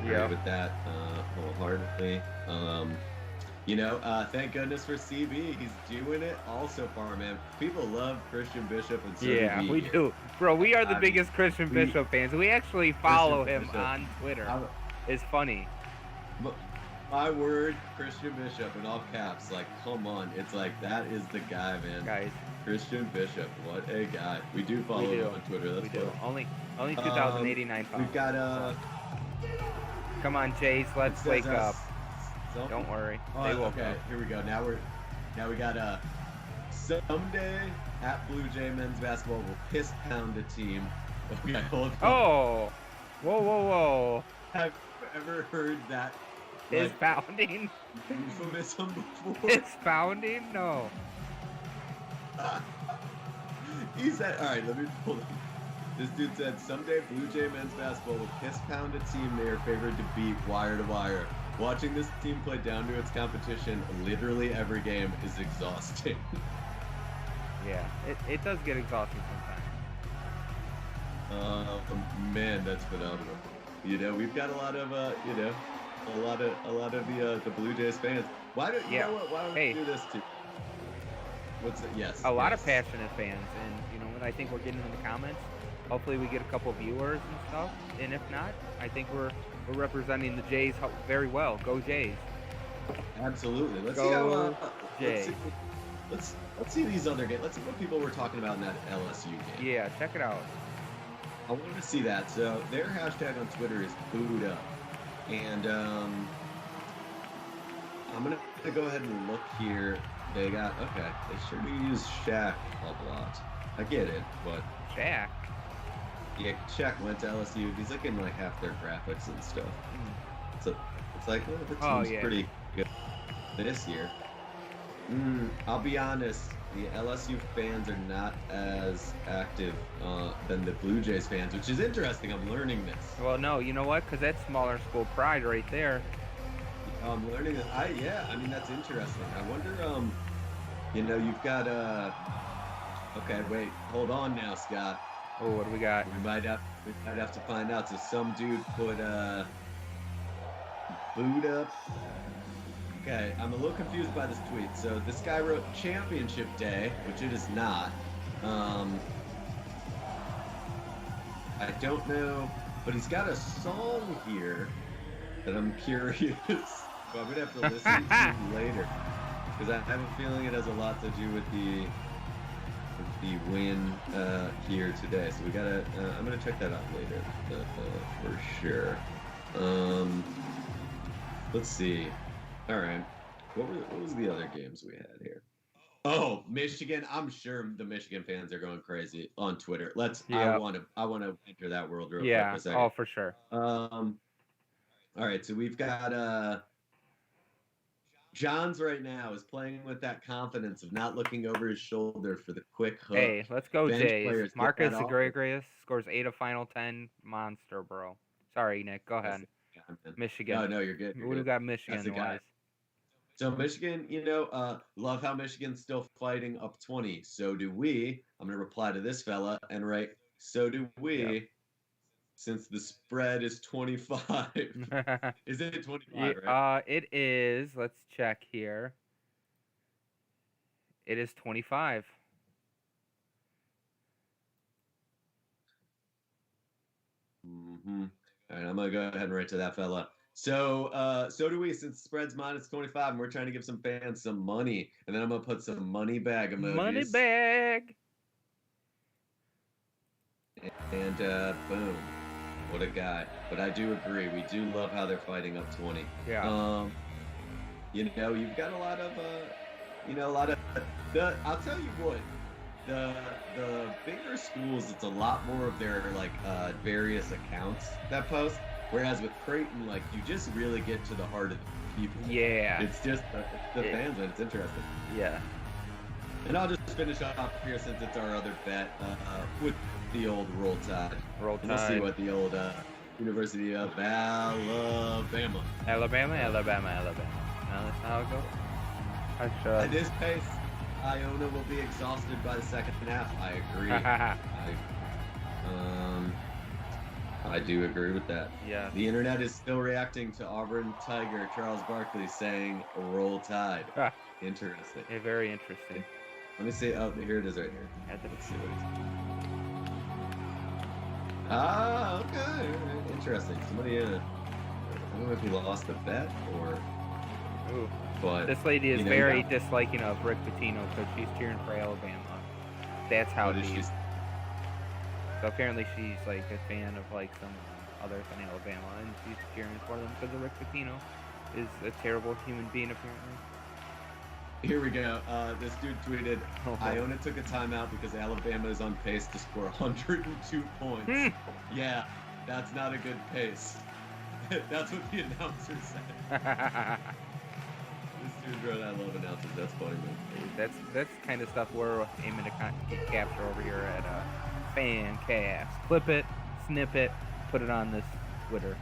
Yep. With that wholeheartedly. Thank goodness for CB. He's doing it all so far, man. People love Christian Bishop, and so do we do. Bro, we are the biggest Christian Bishop fans. We actually follow him Bishop. on Twitter. It's funny. My word, Christian Bishop in all caps. Like, come on. It's like, that is the guy, man. Guys. Christian Bishop. What a guy. We do follow him on Twitter. That's cool. Only 2,089 followers. We've got, Come on, Jace. Let's wake up. Don't worry. They woke up. Here we go. Now we got someday at Blue Jay men's basketball will piss pound a team. Okay, hold on. Oh. Whoa. Have you ever heard that? Piss pounding? Euphemism before? Piss pounding? No. He said, all right, let me pull it. This dude said, someday Blue Jay men's basketball will piss pound a team they are favored to beat wire to wire. Watching this team play down to its competition literally every game is exhausting. Yeah, it does get exhausting sometimes. Man, that's phenomenal. We've got a lot of a lot of the Blue Jays fans. Why don't we do this too? What's it? Yes. A lot of passionate fans, and what I think we're getting in the comments. Hopefully we get a couple viewers and stuff, and if not, I think we're representing the Jays very well. Go Jays! Absolutely. Let's Go see how. Jays. Let's see these other games. Let's see what people were talking about in that LSU game. Yeah, check it out. I wanted to see that. So their hashtag on Twitter is booed up, and I'm gonna go ahead and look here. They sure do use Shaq a lot. I get it, but Shaq. Yeah, Shaq went to LSU. He's like in like half their graphics and stuff. So it's like, the team's pretty good this year. I'll be honest, the LSU fans are not as active than the Blue Jays fans, which is interesting. I'm learning this. Well, no, you know what? Because that's smaller school pride right there. I'm learning that. I mean, that's interesting. I wonder, you've got okay, wait, hold on now, Scott. Oh, what do we got? We might have to find out. So some dude put boot up. Okay, I'm a little confused by this tweet. So this guy wrote Championship Day, which it is not. I don't know, but he's got a song here that I'm curious. But I'm gonna have to listen to later because I have a feeling it has a lot to do with the win here today. So we gotta. I'm gonna check that out later for sure. Let's see. All right. What was the other games we had here? Oh, Michigan. I'm sure the Michigan fans are going crazy on Twitter. I want to enter that world real quick for a second. Oh, for sure. All right. So we've got Johns right now is playing with that confidence of not looking over his shoulder for the quick hook. Hey, let's go, Bench Jays. players get Marcus that off. Zagorowski scores 8 of final 10. Monster, bro. Sorry, Nick. Go ahead. Michigan. No, you're good. What do we got Michigan-wise? So Michigan, love how Michigan's still fighting up 20. So do we. I'm going to reply to this fella and write, so do we, since the spread is 25. Is it 25, right? It is. Let's check here. It is 25. Mm-hmm. All right, I'm going to go ahead and write to that fella. So do we, since spread's minus 25, and we're trying to give some fans some money. And then I'm going to put some money bag emojis. Money bag. And boom. What a guy. But I do agree. We do love how they're fighting up 20. Yeah. You've got a lot of, I'll tell you what. the bigger schools, it's a lot more of their like various accounts that post. Whereas with Creighton, like you just really get to the heart of the people. Yeah. It's just the fans, and it's interesting. Yeah. And I'll just finish off here since it's our other bet with the old Roll Tide. Roll And we'll see Tide. what the old University of Alabama. Alabama. No, that's not how it goes. At this pace, Iona will be exhausted by the second half. I agree. I do agree with that. Yeah. The internet is still reacting to Auburn Tiger Charles Barkley saying "Roll Tide." Interesting. Yeah, very interesting. Let me see. Oh, here it is right here. Let's see what it is. Ah, okay. Interesting. Somebody, I don't know if he lost the bet or. Ooh. But this lady is very disliking of Rick Pitino because she's cheering for Alabama. That's how it is. So apparently she's like a fan of like some others in Alabama, and she's cheering for them because Rick Pitino is a terrible human being apparently. Here we go. This dude tweeted, Iona took a timeout because Alabama is on pace to score 102 points. Yeah, that's not a good pace. That's what the announcer said. This dude wrote, I love announcers. That's funny, man. That's kind of stuff we're aiming to capture over here at FanCast. Clip it, snip it, put it on this Twitter.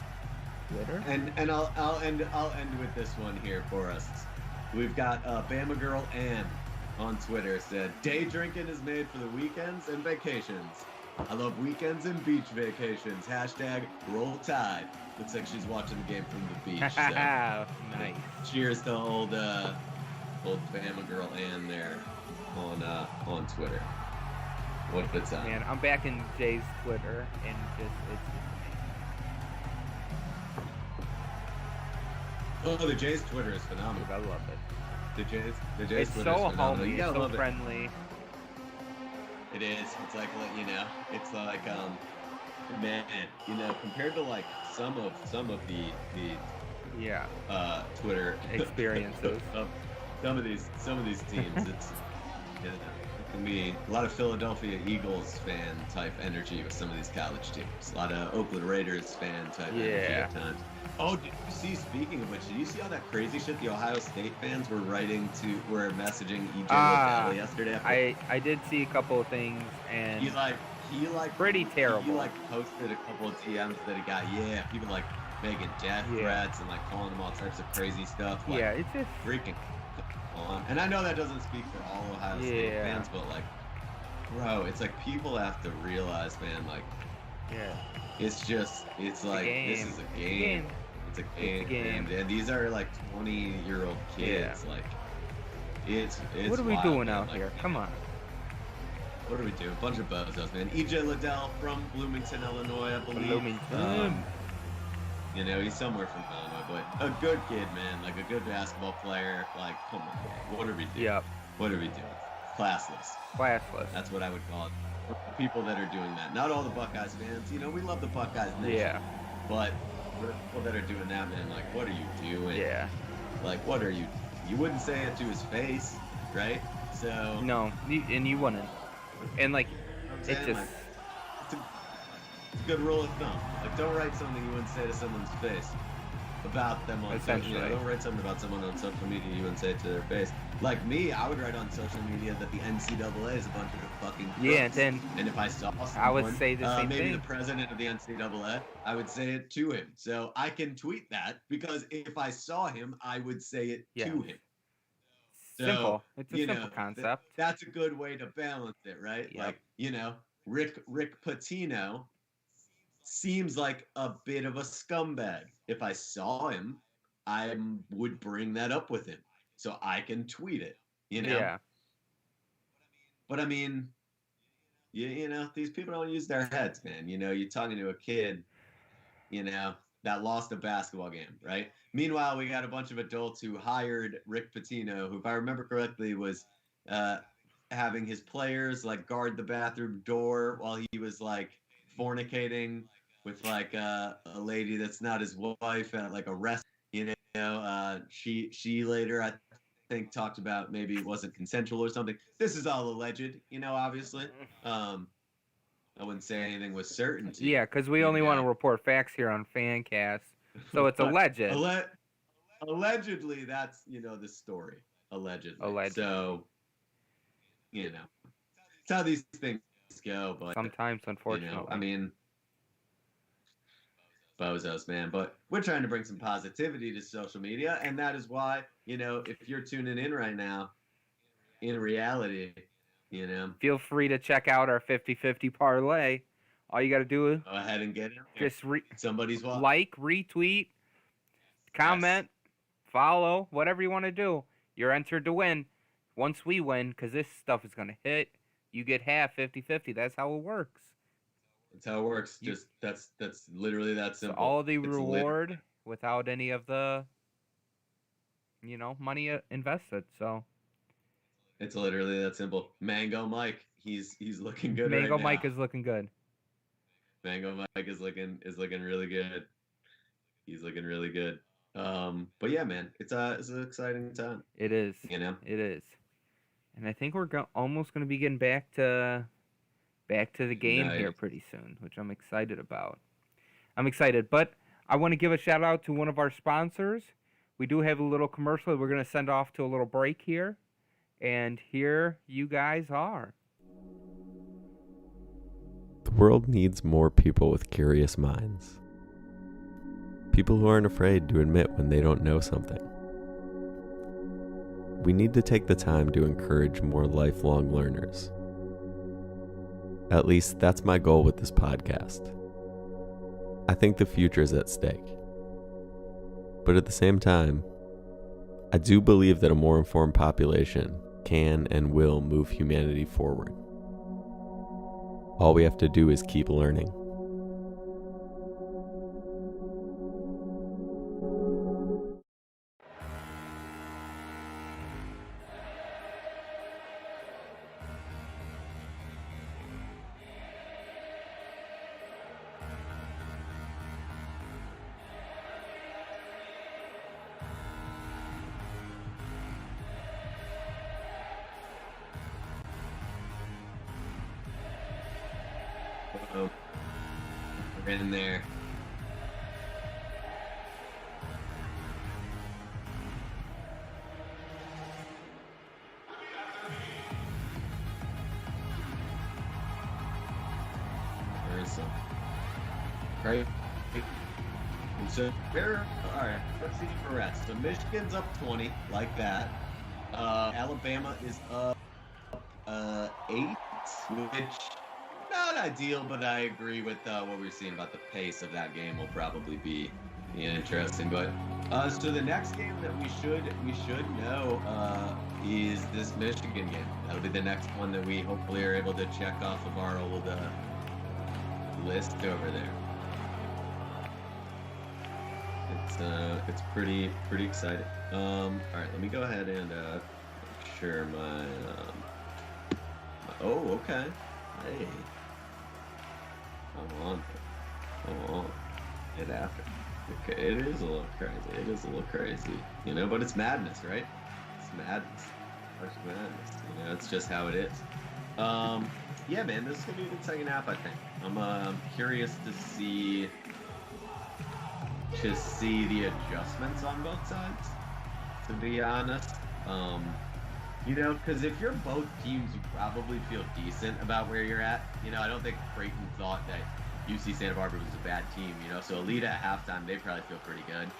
And I'll end with this one here for us. We've got Bama Girl Ann on Twitter said, day drinking is made for the weekends and vacations. I love weekends and beach vacations. Hashtag Roll Tide. Looks like she's watching the game from the beach. So. Nice. Cheers to old Bama Girl Ann there on Twitter. What a time. Man, I'm back in Jay's Twitter and it's Oh, the Jays Twitter is phenomenal. I love it. The Jays it's Twitter so is phenomenal. homey, it's so friendly. It is. It's like, you know, it's like man, you know, compared to like some of the Twitter experiences. some of these teams, it's it can be a lot of Philadelphia Eagles fan type energy with some of these college teams. A lot of Oakland Raiders fan type energy at times. Oh, did you see, speaking of which, did you see all that crazy shit the Ohio State fans were messaging EJ Liddell yesterday? I did see a couple of things, and he pretty terrible. He posted a couple of DMs that he got, people like making death threats and like calling him all types of crazy stuff. Like, it's just freaking on. And I know that doesn't speak for all Ohio State fans, but like, bro, it's like people have to realize, man, like, it's like this is a game. It's a game. And these are like 20-year-old kids. Like, it's what are we wild, doing man. out here? Come on. What are we doing? Bunch of bozos, man. EJ Liddell from Bloomington, Illinois, I believe. Bloomington. You know, he's somewhere from Illinois, but a good kid, man. Like a good basketball player. Like, come on, man. What are we doing? Yep. What are we doing? Classless. That's what I would call it. For people that are doing that. Not all the Buckeyes fans. You know, we love the Buckeyes nation. Yeah. But for people that are doing that, man, like, what are you doing? Yeah. Like, what are you? You wouldn't say it to his face, right? So. No, and you wouldn't. And like, it's just. Like, it's a good rule of thumb. Like, don't write something you wouldn't say to someone's face about them on social media. Don't write something about someone on social media you wouldn't say it to their face. Like me, I would write on social media that the NCAA is a bunch of fucking crooks. Yeah, then. And if I saw someone, I would say the same maybe thing. the president of the NCAA, I would say it to him. So I can tweet that because if I saw him, I would say it to him. So, simple. It's a simple concept. That's a good way to balance it, right? Yep. Like, you know, Rick Pitino seems like a bit of a scumbag. If I saw him, I would bring that up with him. So I can tweet it, you know? Yeah. But I mean, you know, these people don't use their heads, man. You know, you're talking to a kid, you know, that lost a basketball game, right? Meanwhile, we got a bunch of adults who hired Rick Pitino, who, if I remember correctly, was having his players like guard the bathroom door while he was like fornicating with like a lady that's not his wife at like a restaurant. You know, she later I think talked about maybe it wasn't consensual or something. This is all alleged, obviously. I wouldn't say anything with certainty. Yeah, because we only want to report facts here on FanCast, so it's alleged. Allegedly, that's the story. Allegedly. So, it's how these things go. But sometimes, unfortunately, I mean, bozos, man. But we're trying to bring some positivity to social media, and that is why if you're tuning in right now, in reality, feel free to check out our 50-50 parlay. All you got to do is go ahead and get it. Just somebody's like, retweet, comment, follow, whatever you want to do. You're entered to win. Once we win, because this stuff is going to hit, you get half 50-50. That's how it works. That's how it works. Just that's literally that simple. So all the reward without any of the money invested. So it's literally that simple. Mango Mike, he's looking good. Mango right Mike now. is looking good. Mango Mike is looking really good. He's looking really good. But yeah, man, it's an exciting time. It is. It is. And I think we're almost going to be getting back to the game here pretty soon, which I'm excited about. I'm excited, but I want to give a shout out to one of our sponsors. We do have a little commercial we're going to send off to a little break here, and here you guys are. The world needs more people with curious minds. People who aren't afraid to admit when they don't know something. We need to take the time to encourage more lifelong learners. At least that's my goal with this podcast. I think the future is at stake. But at the same time, I do believe that a more informed population can and will move humanity forward. All we have to do is keep learning. We're in there. There is some. Right? So, alright, let's see for rest. So Michigan's up 20, like that. Alabama is up 8, which not ideal, but I agree with what we were seeing about the pace of that game will probably be interesting. But so the next game that we should know is this Michigan game. That'll be the next one that we hopefully are able to check off of our old list over there. It's pretty exciting. All right, let me go ahead and make sure my oh, okay. Hey. Come on. Get after. Okay, it is a little crazy. But it's madness, right? It's madness. It's madness. It's just how it is. Yeah, man, this is gonna be a good second half, I think. I'm curious to see the adjustments on both sides, to be honest. Because if you're both teams, you probably feel decent about where you're at. I don't think Creighton thought that UC Santa Barbara was a bad team, So Alita at halftime, they probably feel pretty good.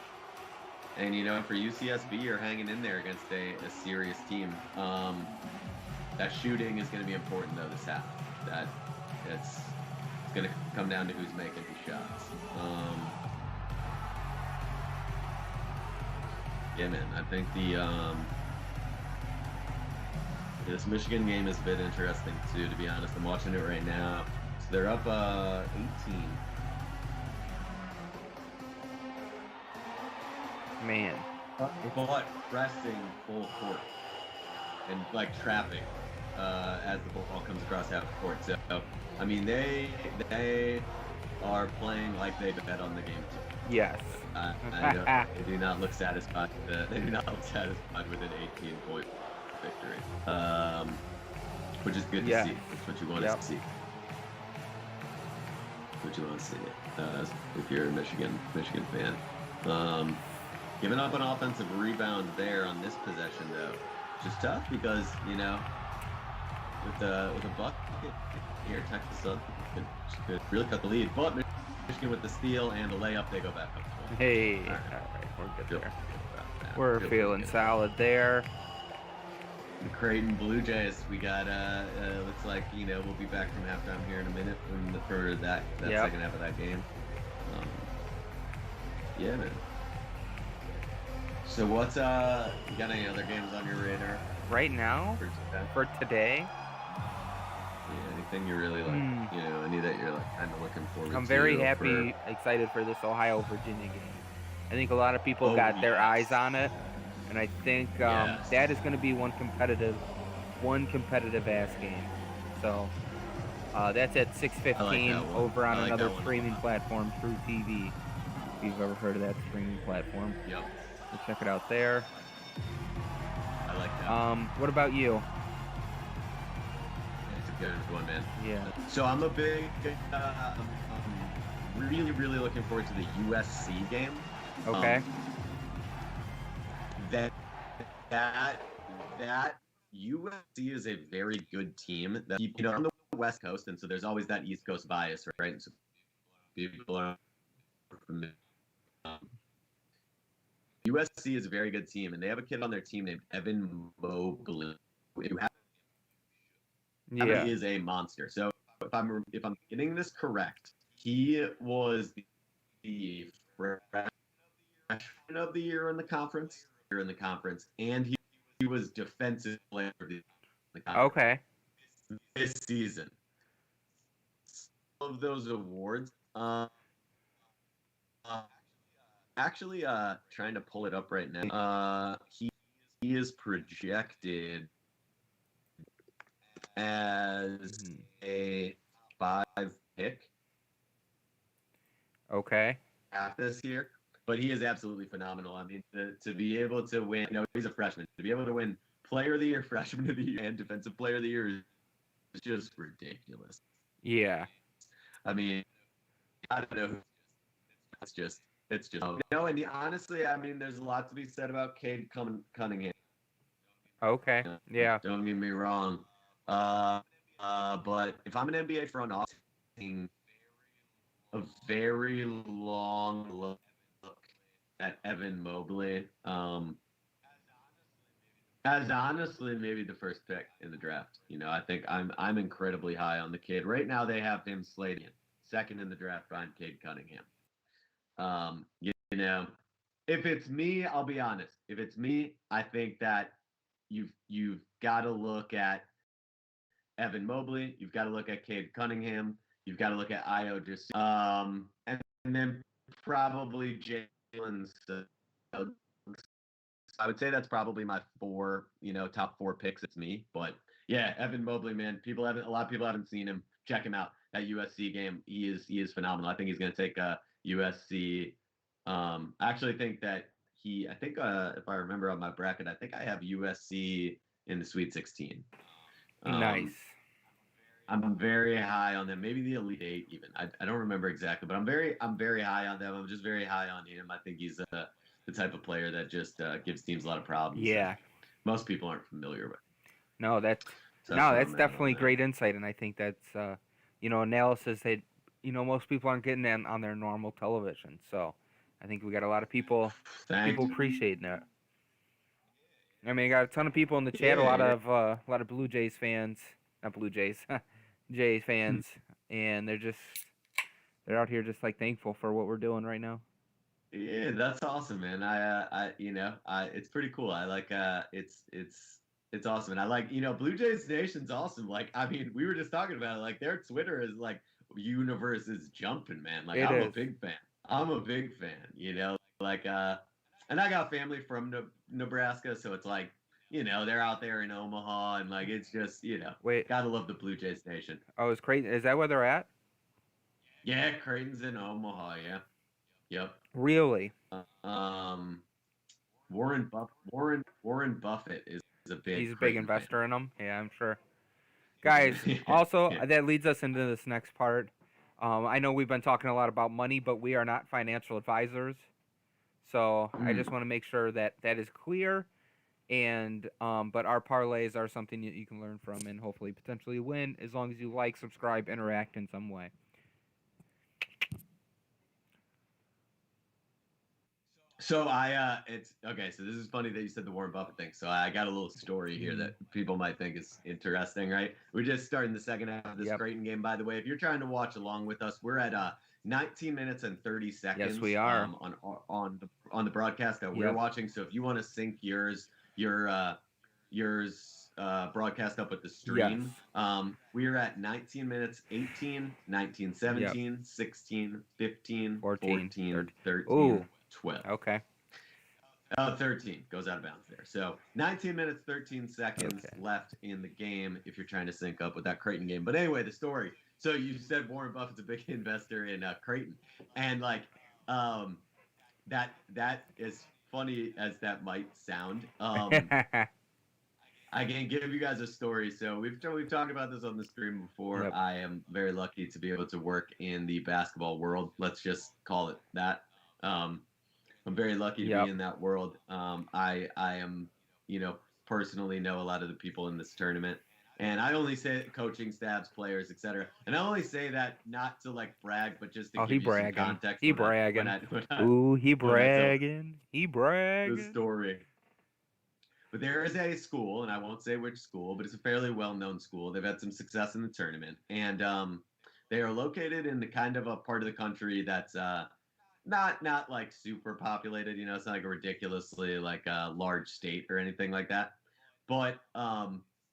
And, for UCSB, you're hanging in there against a serious team. That shooting is going to be important, though, this half. That it's going to come down to who's making the shots. Yeah, man, I think this Michigan game is a bit interesting, too, to be honest. I'm watching it right now. So they're up 18. Man. But pressing full court and, trapping as the ball comes across half court. So, I mean, they are playing like they bet on the game too. Yes. They do not look satisfied. They do not look satisfied with an 18-point victory, which is good to see. That's what you want to see. What you want to see if you're a Michigan fan. Giving up an offensive rebound there on this possession though, just tough because with a bucket here, Texas could really cut the lead, but Michigan with the steal and the layup, they go back up. Hey, all right, we're good there. We're feeling solid there. The Creighton Blue Jays, we got looks like we'll be back from halftime here in a minute for that second half of that game. Yeah, man. So what's you got any other games on your radar right now for today? Yeah, anything you really like, any that you're like kind of looking forward to? I'm very excited for this Ohio-Virginia game. I think a lot of people got their eyes on it, and I think that is going to be one competitive ass game. So that's at 6:15 over on another streaming platform, True TV. If you've ever heard of that streaming platform, yep. So check it out there. I like that. What about you? It's a good one, man. Yeah. So I'm a big, I'm really, really looking forward to the USC game. Okay. That USC is a very good team. That on the West Coast, and so there's always that East Coast bias, right? And so people are familiar. USC is a very good team, and they have a kid on their team named Evan Mobley, who is a monster. So if I'm getting this correct, he was the freshman of the year in the conference, and he was defensive player of the conference. Okay. This season, some of those awards. Actually, trying to pull it up right now. He is projected as a 5 pick. Okay. At this year, but he is absolutely phenomenal. I mean, to be able to win, he's a freshman. To be able to win Player of the Year, Freshman of the Year, and Defensive Player of the Year is just ridiculous. Yeah. I mean, I don't know. It's just. And honestly, I mean, there's a lot to be said about Cade Cunningham. Okay. Yeah. Don't get me wrong. But if I'm an NBA front office, a very long look at Evan Mobley, as honestly maybe the first pick in the draft. I think I'm incredibly high on the kid. Right now they have him slated second in the draft behind Cade Cunningham. If it's me, I'll be honest. If it's me, I think that you've got to look at Evan Mobley. You've got to look at Cade Cunningham. You've got to look at Io just and then probably Jalen. I would say that's probably my top 4 picks. It's me, but yeah, Evan Mobley, man. A lot of people haven't seen him. Check him out. That USC game, he is phenomenal. I think he's going to take USC. I actually think that if I remember on my bracket, I think I have USC in the Sweet 16. Nice. I'm very high on them. Maybe the Elite 8 even. I don't remember exactly, but I'm very high on them. I'm just very high on him. I think he's the type of player that just gives teams a lot of problems. Yeah. Most people aren't familiar with. No, that's definitely great insight, and I think that's analysis that most people aren't getting on their normal television. So I think we got a lot of people appreciating it. I mean, I got a ton of people in the chat, a lot of Blue Jays fans, not Blue Jays, Jays fans, and they're out here just like thankful for what we're doing right now. Yeah, that's awesome, man. It's pretty cool. I like it's awesome, and I like Blue Jays Nation's awesome. Like, I mean, we were just talking about it. Like, their Twitter is like universe is jumping, man. Like, I'm a big fan. Like, and I got family from Nebraska, so it's like, they're out there in Omaha, and like, it's just, Wait, gotta love the Blue Jays Nation. Oh, it's Creighton. Is that where they're at? Yeah, Creighton's in Omaha. Yeah. Yep. Really? Um, Warren Buffett is a big He's a big Creighton fan. investor in them. Yeah, I'm sure. Guys, also, Yeah. that leads us into this next part. I know we've been talking a lot about money, but we are not financial advisors. So I just want to make sure that that is clear. And but our parlays are something that you can learn from and hopefully potentially win as long as you like, subscribe, interact in some way. So it's okay. So this is funny that you said the Warren Buffett thing. So I got a little story here that people might think is interesting, right? We're just starting the second half of this Creighton game. By the way, if you're trying to watch along with us, we're at 19 minutes and 30 seconds. Yes, we are. On the broadcast that we're watching. So if you want to sync yours broadcast up with the stream. We're at 19 minutes 18, 19, 17, 16, 15, 14, 13, Ooh. 12. Okay. 13 goes out of bounds there. So 19 minutes, 13 seconds left in the game if you're trying to sync up with that Creighton game. But anyway, the story. So you said Warren Buffett's a big investor in Creighton. And like that is funny as that might sound. I can give you guys a story. So we've talked about this on the stream before. I am very lucky to be able to work in the basketball world. Let's just call it that. I'm very lucky to be in that world. I am, personally know a lot of the people in this tournament. And I only say coaching staffs, players, etc. And I only say that not to like brag, but just to give you some context. He bragging. Ooh, he bragging. He bragging. The story. But there is a school, and I won't say which school, but it's a fairly well-known school. They've had some success in the tournament. And they are located in the kind of a part of the country that's not like super populated, it's not like a ridiculously like a large state or anything like that, but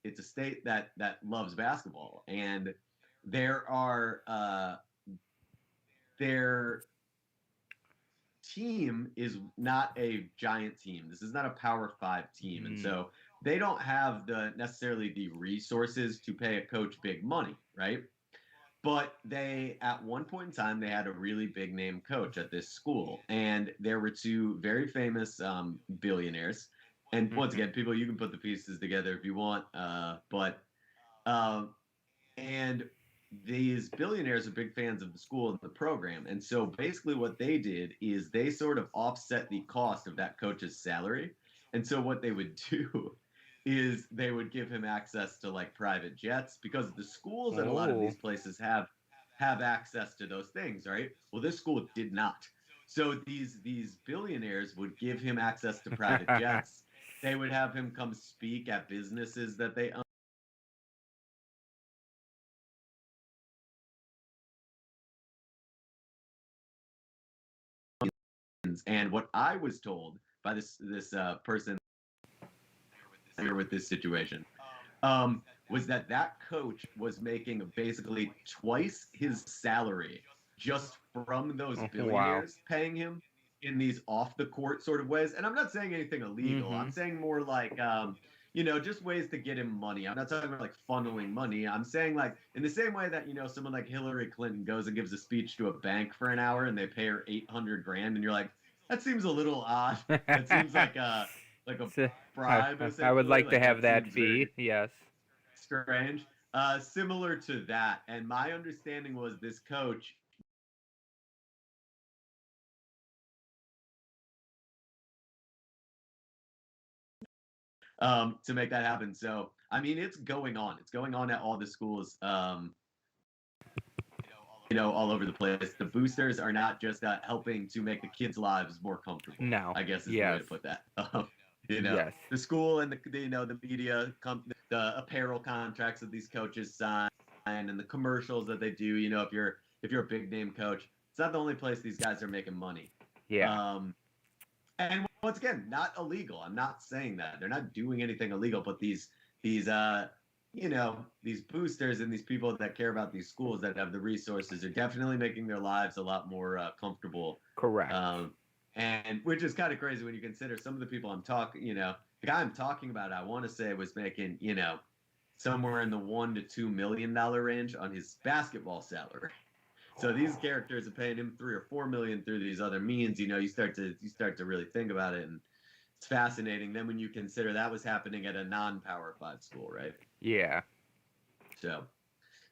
it's a state that loves basketball, and their team is not a giant team. This is not a Power 5 team, and so they don't have necessarily the resources to pay a coach big money, right? But they, at one point in time, they had a really big name coach at this school. And there were two very famous billionaires. And once again, people, you can put the pieces together if you want. And these billionaires are big fans of the school and the program. And so basically what they did is they sort of offset the cost of that coach's salary. And so what they would do is they would give him access to like private jets, because the schools at a lot of these places have access to those things, right? Well, this school did not. So these billionaires would give him access to private jets. They would have him come speak at businesses that they own. And what I was told by this person here with this situation was that coach was making basically twice his salary just from those billionaires paying him in these off the court sort of ways. And I'm not saying anything illegal. I'm saying more like just ways to get him money. I'm not talking about like funneling money. I'm saying like in the same way that someone like Hillary Clinton goes and gives a speech to a bank for an hour and they pay her $800,000, and you're like, that seems a little odd. It seems like a bribe. I would like to have that fee. Yes. Strange. Similar to that. And my understanding was this coach to make that happen. So, I mean, it's going on. It's going on at all the schools, all over the place. The boosters are not just helping to make the kids' lives more comfortable. No. I guess is the way to put that. The school and the media, the apparel contracts that these coaches sign, and the commercials that they do. If you're a big name coach, it's not the only place these guys are making money. Yeah. And once again, not illegal. I'm not saying that they're not doing anything illegal, but these boosters and these people that care about these schools that have the resources are definitely making their lives a lot more comfortable. Correct. And which is kind of crazy when you consider some of the people I'm talking, the guy I'm talking about, I want to say was making, somewhere in the $1 to $2 million range on his basketball salary. So these characters are paying him 3 or 4 million through these other means. You start to really think about it, and it's fascinating. Then when you consider that was happening at a non-Power 5 school, right? Yeah. So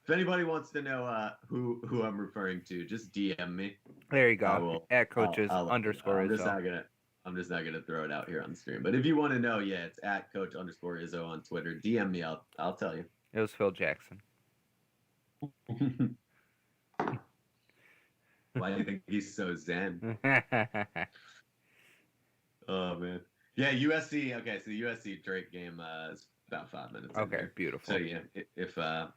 if anybody wants to know who I'm referring to, just DM me. There you go. At coaches underscore Izzo. I'm just not gonna throw it out here on the stream. But if you want to know, yeah, it's at coach underscore Izzo on Twitter. DM me. I'll tell you. It was Phil Jackson. Why do you think he's so zen? Oh man. Yeah, USC. Okay, so the USC Drake game is about 5 minutes. Okay, beautiful. So yeah, if but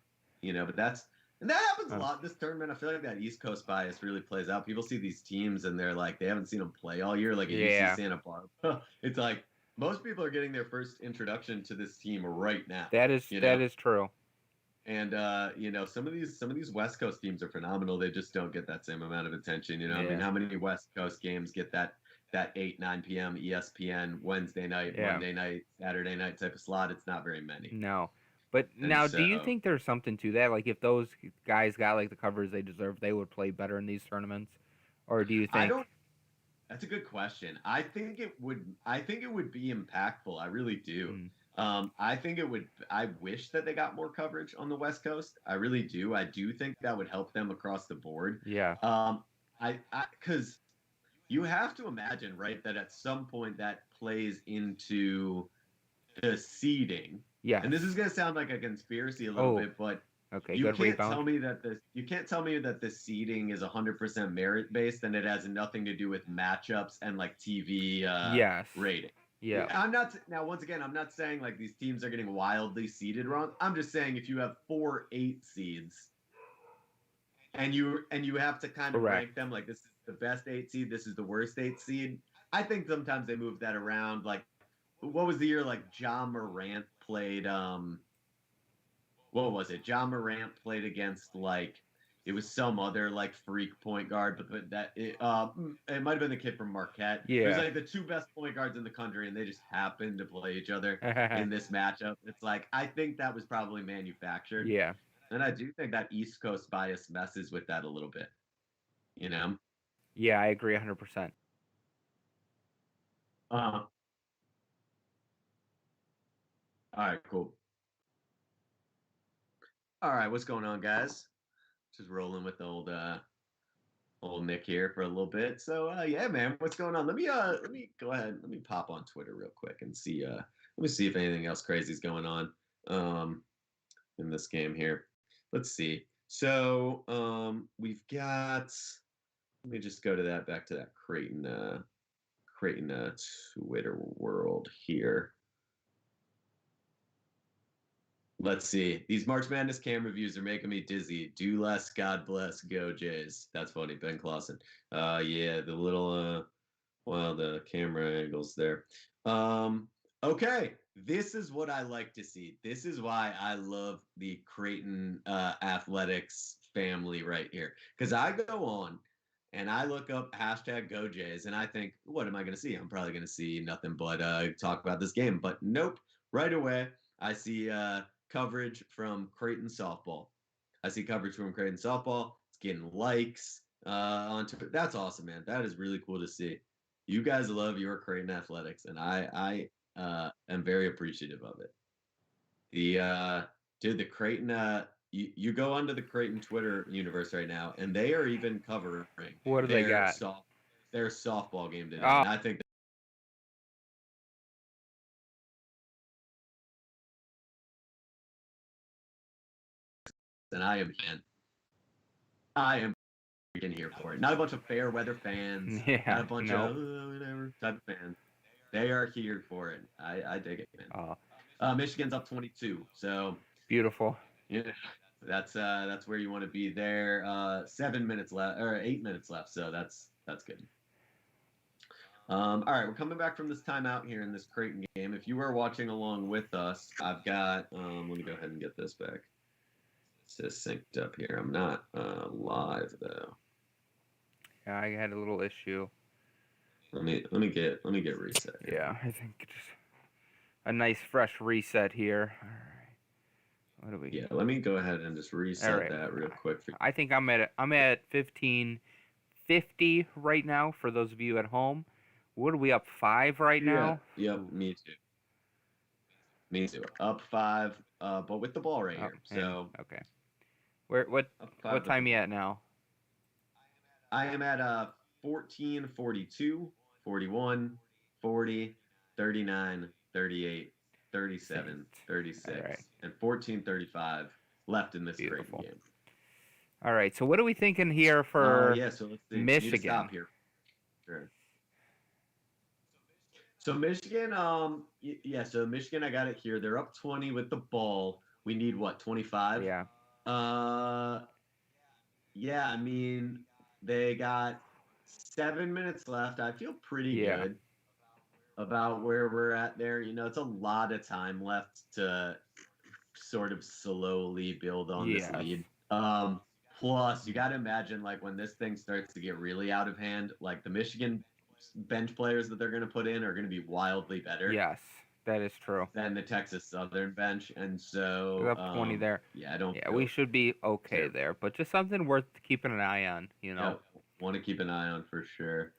that happens a lot this tournament. I feel like that East Coast bias really plays out. People see these teams and they're like, they haven't seen them play all year. Like UC Santa Barbara, it's like most people are getting their first introduction to this team right now. That is true. And some of these West Coast teams are phenomenal. They just don't get that same amount of attention. I mean, how many West Coast games get that 8, 9 p.m. ESPN Wednesday night, Monday night, Saturday night type of slot? It's not very many. No. But now, do you think there's something to that? Like, if those guys got like the coverage they deserve, they would play better in these tournaments, or do you think? That's a good question. I think it would be impactful. I really do. I think it would. I wish that they got more coverage on the West Coast. I really do. I do think that would help them across the board. Yeah. Because you have to imagine, right, that at some point that plays into the seeding. Yeah. And this is going to sound like a conspiracy a little bit, but you can't tell me that the seeding is 100% merit based and it has nothing to do with matchups and like TV rating. Yeah. I'm not saying like these teams are getting wildly seeded wrong. I'm just saying if you have 4 8 seeds and you have to kind of rank them like this is the best 8 seed, this is the worst 8 seed. I think sometimes they move that around. Like, what was the year like Ja Morant played? What was it? Ja Morant played against like it was some other like freak point guard, but it might have been the kid from Marquette. Yeah, it was like the 2 best point guards in the country, and they just happened to play each other in this matchup. It's like I think that was probably manufactured. Yeah, and I do think that East Coast bias messes with that a little bit. Yeah, I agree 100%. All right, cool. All right, what's going on, guys? Just rolling with old Nick here for a little bit. So yeah, man, what's going on? Let me go ahead. Let me pop on Twitter real quick and see. Let me see if anything else crazy is going on in this game here. Let's see. So we've got. Let me just go to that back to that Creighton Twitter world here. Let's see. These March Madness camera views are making me dizzy. Do less, God bless, go Jays. That's funny, Ben Clausen. Yeah, the little the camera angles there. Okay, this is what I like to see. This is why I love the Creighton athletics family right here. Because I go on and I look up #GoJays and I think, what am I going to see? I'm probably going to see nothing but talk about this game. But nope, right away I see coverage from Creighton softball. It's getting likes on Twitter. That's awesome, man. That is really cool to see. You guys love your Creighton athletics, and I am very appreciative of it. The Creighton. You go onto the Creighton Twitter universe right now, and they are even covering. What do they got? Their softball game today. Oh. And I think. And I am freaking here for it. Not a bunch of fair weather fans. Yeah, not a bunch of whatever type of fans. They are here for it. I dig it, man. Michigan's up 22, so beautiful. Yeah, that's where you want to be there. 7 minutes left or 8 minutes left, so that's good. All right, we're coming back from this timeout here in this Creighton game. If you are watching along with us, I've got. Let me go ahead and get this back. It's synced up here. I'm not live though. Yeah, I had a little issue. Let me get reset here. Yeah, I think just a nice fresh reset here. What do we? Yeah, let me go ahead and just reset that real quick. I think I'm at 1550 right now for those of you at home. What are we up 5 right now? Yep, me too. Me too. Up 5, but with the ball right here. So okay. What time you at now? I am at 14, 42, 41, 40, 39, 38, 37, 36, and 14:35 left in this Creighton game. All right. So what are we thinking here for so let's see. Michigan? Stop here. Sure. So Michigan, so Michigan, I got it here. They're up 20 with the ball. We need what, 25? Yeah. Yeah, I mean, they got 7 minutes left. I feel pretty good about where we're at there. It's a lot of time left to sort of slowly build on this lead. Plus, you got to imagine, like, when this thing starts to get really out of hand, like, the Michigan bench players that they're going to put in are going to be wildly better. Yes, that is true. Than the Texas Southern bench, and so we're up 20 there. Yeah, I don't. Yeah, we should be okay there, but just something worth keeping an eye on. Yeah, want to keep an eye on for sure.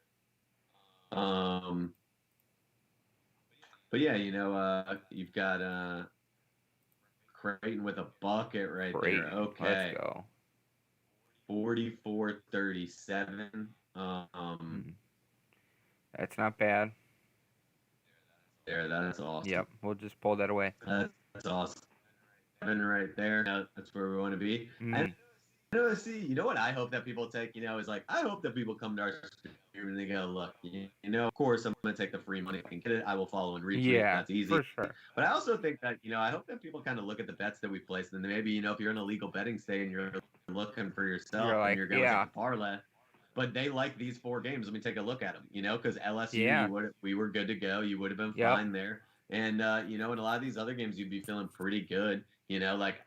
But yeah, you've got Creighton with a bucket right there. Okay. Let's go. 44-37. That's not bad. There, that's awesome. Yep, we'll just pull that away. That's awesome. Right there. That's where we want to be. And you know what I hope that people take, is like, I hope that people come to our stream and they go, look, of course I'm going to take the free money and get it. I will follow and retweet. Yeah, that's easy. For sure. But I also think that, I hope that people kind of look at the bets that we place, and maybe, if you're in a legal betting state and you're looking for yourself and you're going to take a parlay, but they like these 4 games. Let me take a look at them, because LSU, we were good to go. You would have been fine there. And, in a lot of these other games, you'd be feeling pretty good. Like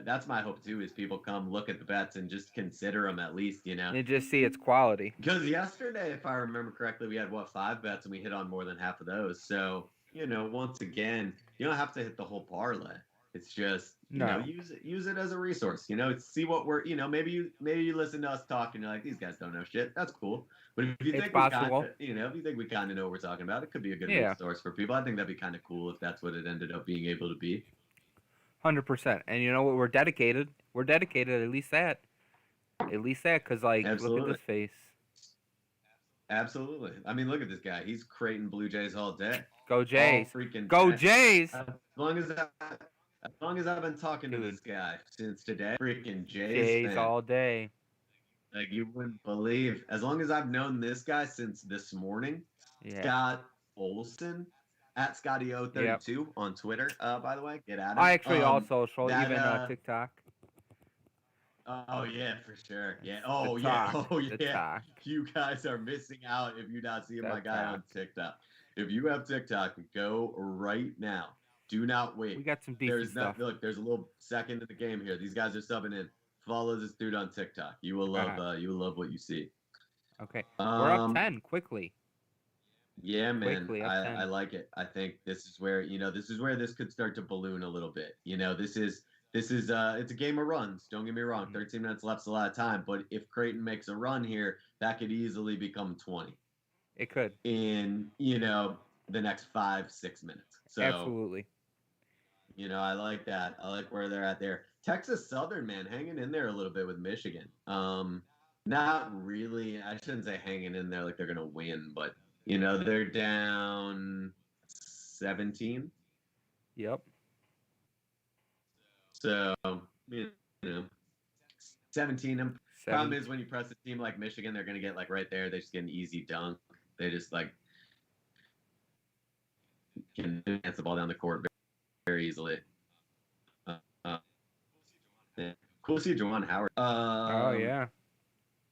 that's my hope too, is people come look at the bets and just consider them at least, And just see its quality. Because yesterday, if I remember correctly, we had 5 bets and we hit on more than half of those. So, once again, you don't have to hit the whole parlay. It's just, use it as a resource, see what we're, maybe you listen to us talk and you're like, these guys don't know shit. That's cool. But if you think if you think we kind of know what we're talking about, it could be a good resource for people. I think that'd be kind of cool if that's what it ended up being able to be. 100%. And you know what? We're dedicated. At least that. Because, like, Absolutely. Look at this face. Absolutely. I mean, look at this guy. He's Creighton Blue Jays all day. Go Jays. Freaking Go day. Jays. As long as I've been talking to this guy since today, freaking Jays fan. All day. Like, you wouldn't believe. As long as I've known this guy since this morning, Scott Olson. At Scotty032 on Twitter, by the way. Get at him. I actually all social, even TikTok. Oh, yeah, for sure. Yeah. Oh, yeah. Oh, yeah. TikTok. You guys are missing out if you're not seeing my guy on TikTok. If you have TikTok, go right now. Do not wait. We got some decent stuff. Look, there's a little second in the game here. These guys are subbing in. Follow this dude on TikTok. You will love you will love what you see. Okay. We're up 10 quickly. Yeah, man, I like it. I think this is where this could start to balloon a little bit. This is it's a game of runs. Don't get me wrong. 13 minutes left's a lot of time, but if Creighton makes a run here, that could easily become 20. It could. In the next 5-6 minutes. So absolutely. I like that. I like where they're at there. Texas Southern, man, hanging in there a little bit with Michigan. Not really. I shouldn't say hanging in there like they're gonna win, but. They're down 17. Yep. So, 17. Problem is when you press a team like Michigan, they're going to get like right there. They just get an easy dunk. They just like can dance the ball down the court very, very easily. Cool to see Juwan Howard. Oh, yeah.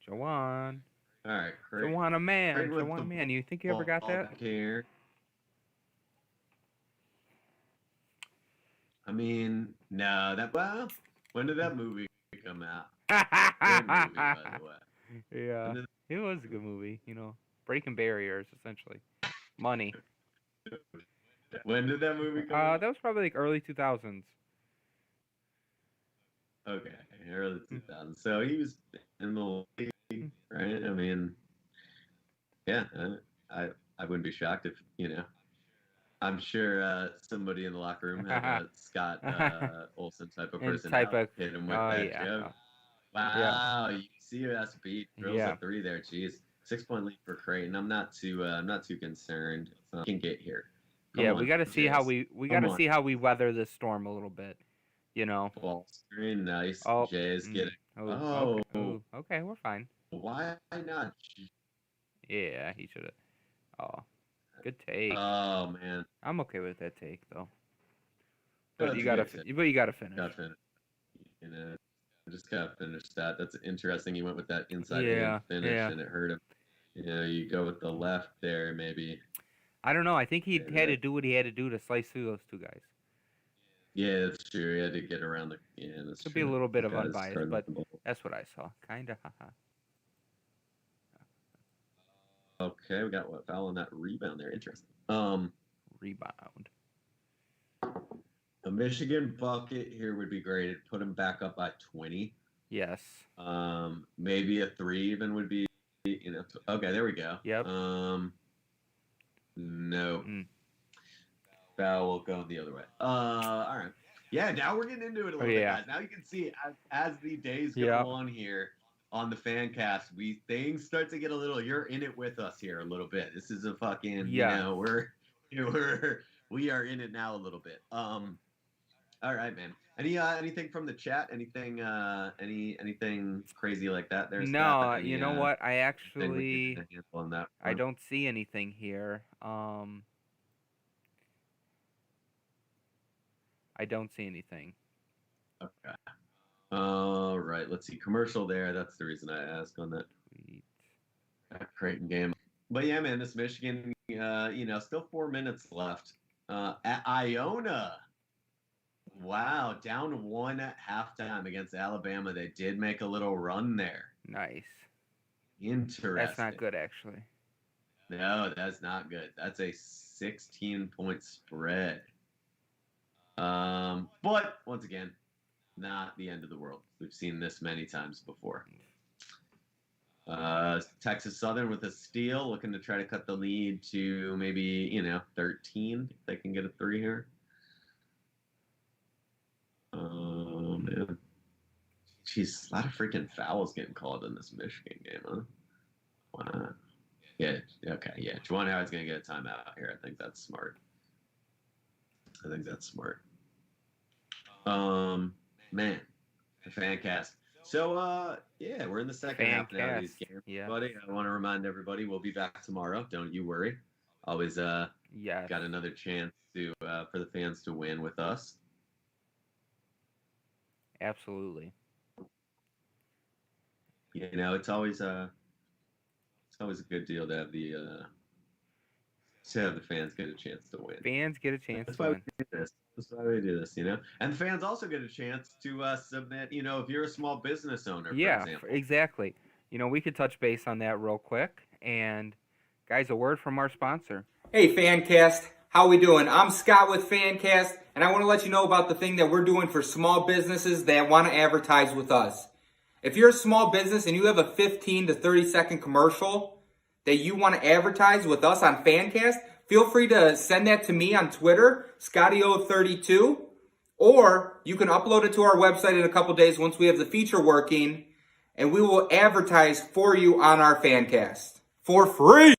Juwan. All right, Juwan a man. You think you ever got that? Here. I mean, no. When did that movie come out? Great movie, by the way. Yeah, it was a good movie. Breaking barriers, essentially. Money. When did that movie come out? That was probably like early 2000s. Okay, early 2000s. So he was in the league, right? I mean, yeah, I wouldn't be shocked if, I'm sure somebody in the locker room had a Scott Olsen type of And type personality of, hit him with oh that yeah, joke. yeah, Wow, UCSB drills yeah, a 3 there. Jeez, 6-point lead for Creighton. I'm not too concerned. So can get here. Come yeah. We on, got to see how Jays. we got Come to on. see how we weather this storm a little bit. Ball screen, nice. Oh, Jays getting. oh, okay, Oh, oh, okay, we're fine. why not? Yeah, he should have. Oh, good take. Oh man, I'm okay with that take though. But that's you a gotta, good take. but you gotta finish. Got finished. I just got finished that. That's interesting. You went with that inside hand Yeah, finish, yeah. and it hurt him. You go with the left there, maybe. I don't know. I think he And had to do what he had to do to slice through those two guys. yeah, that's true. He had to get around the. Yeah, that's Could true. be a little bit The of guys unbiased, starting but with the ball. that's what I saw. Kinda, haha. Okay, we got what foul on that rebound there. Interesting. Rebound. A Michigan bucket here would be great. It'd put him back up by 20. Yes. Maybe a 3 even would be. Okay, there we go. Yep. No. Mm. Foul will go the other way. All right. Yeah, now we're getting into it a little bit, guys. Now you can see as the days go on here on the Fancast, things start to get a little. You're in it with us here a little bit. This is a fucking. We are in it now a little bit. All right, man. Anything from the chat? Anything crazy like that? There's no. You know what? I actually on that I don't see anything here. I don't see anything. Okay. All right. Let's see. Commercial there. That's the reason I asked on that Creighton game. But yeah, man, this Michigan, still 4 minutes left. At Iona. Wow, down 1 at halftime against Alabama. They did make a little run there. Nice. Interesting. That's not good, actually. No, that's not good. That's a 16-point spread. But once again, not the end of the world. We've seen this many times before. Texas Southern with a steal, looking to try to cut the lead to maybe 13 if they can get a 3 here. Oh man, jeez, a lot of freaking fouls getting called in this Michigan game, huh? Wow. Yeah. Okay. Yeah. Juwan Howard's gonna get a timeout here. I think that's smart. Man, the Fancast. So, yeah, we're in the second half now of these games, buddy. I want to remind everybody we'll be back tomorrow. Don't you worry. Always, got another chance to for the fans to win with us. Absolutely. It's always a good deal to have the fans get a chance to win. Fans get a chance That's to why win. we do this. That's why we do this, And the fans also get a chance to submit, if you're a small business owner, for example. Exactly. We could touch base on that real quick. And, guys, a word from our sponsor. Hey, Fancast. How we doing? I'm Scott with Fancast, and I want to let you know about the thing that we're doing for small businesses that want to advertise with us. If you're a small business and you have a 15 to 30 second commercial that you want to advertise with us on Fancast, feel free to send that to me on Twitter, ScottyO32, or you can upload it to our website in a couple days once we have the feature working, and we will advertise for you on our Fancast for free.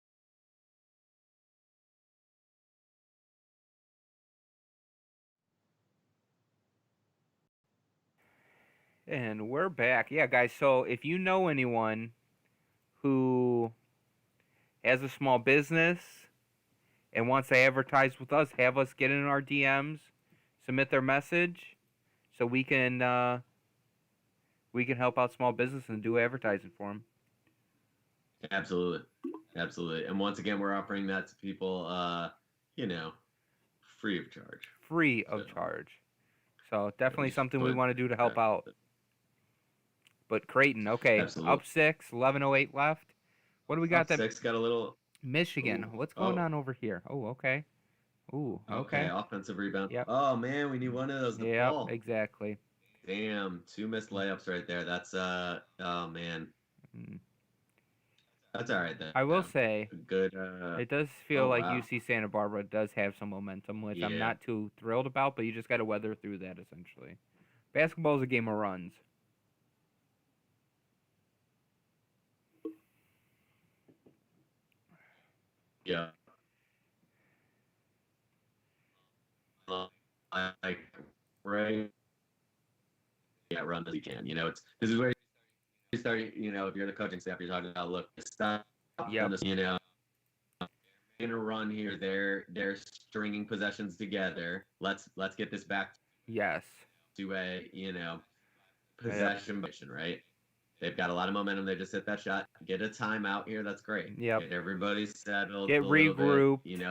And we're back. Yeah, guys, so if you know anyone who has a small business and wants to advertise with us, have us get in our DMs, submit their message, so we can help out small business and do advertising for them. Absolutely. And once again, we're offering that to people, free of charge. Free of charge. So definitely something we want to do to help out. But Creighton, okay, Absolutely. up 6, 11:08 left. What do we got? Up 6, got a little Michigan. What's going on over here? Oh, okay. Ooh, okay. Offensive rebound. Yep. Oh man, we need one of those. Yeah, exactly. Damn, 2 missed layups right there. That's oh man. Mm. That's all right then. I will say, Good it does feel oh, like wow. UC Santa Barbara does have some momentum, which I'm Yeah. not too thrilled about, but you just got to weather through that, essentially. Basketball is a game of runs. Yeah. Like right. Yeah, run as you can. This is where you start. If you're the coaching staff, you're talking about look, stop. Yep. In a run here, they're stringing possessions together. Let's get this back Yes. to a possession position, right? They've got a lot of momentum. They just hit that shot. Get a timeout here. That's great. Yep. Get everybody settled. Get a little regrouped. bit.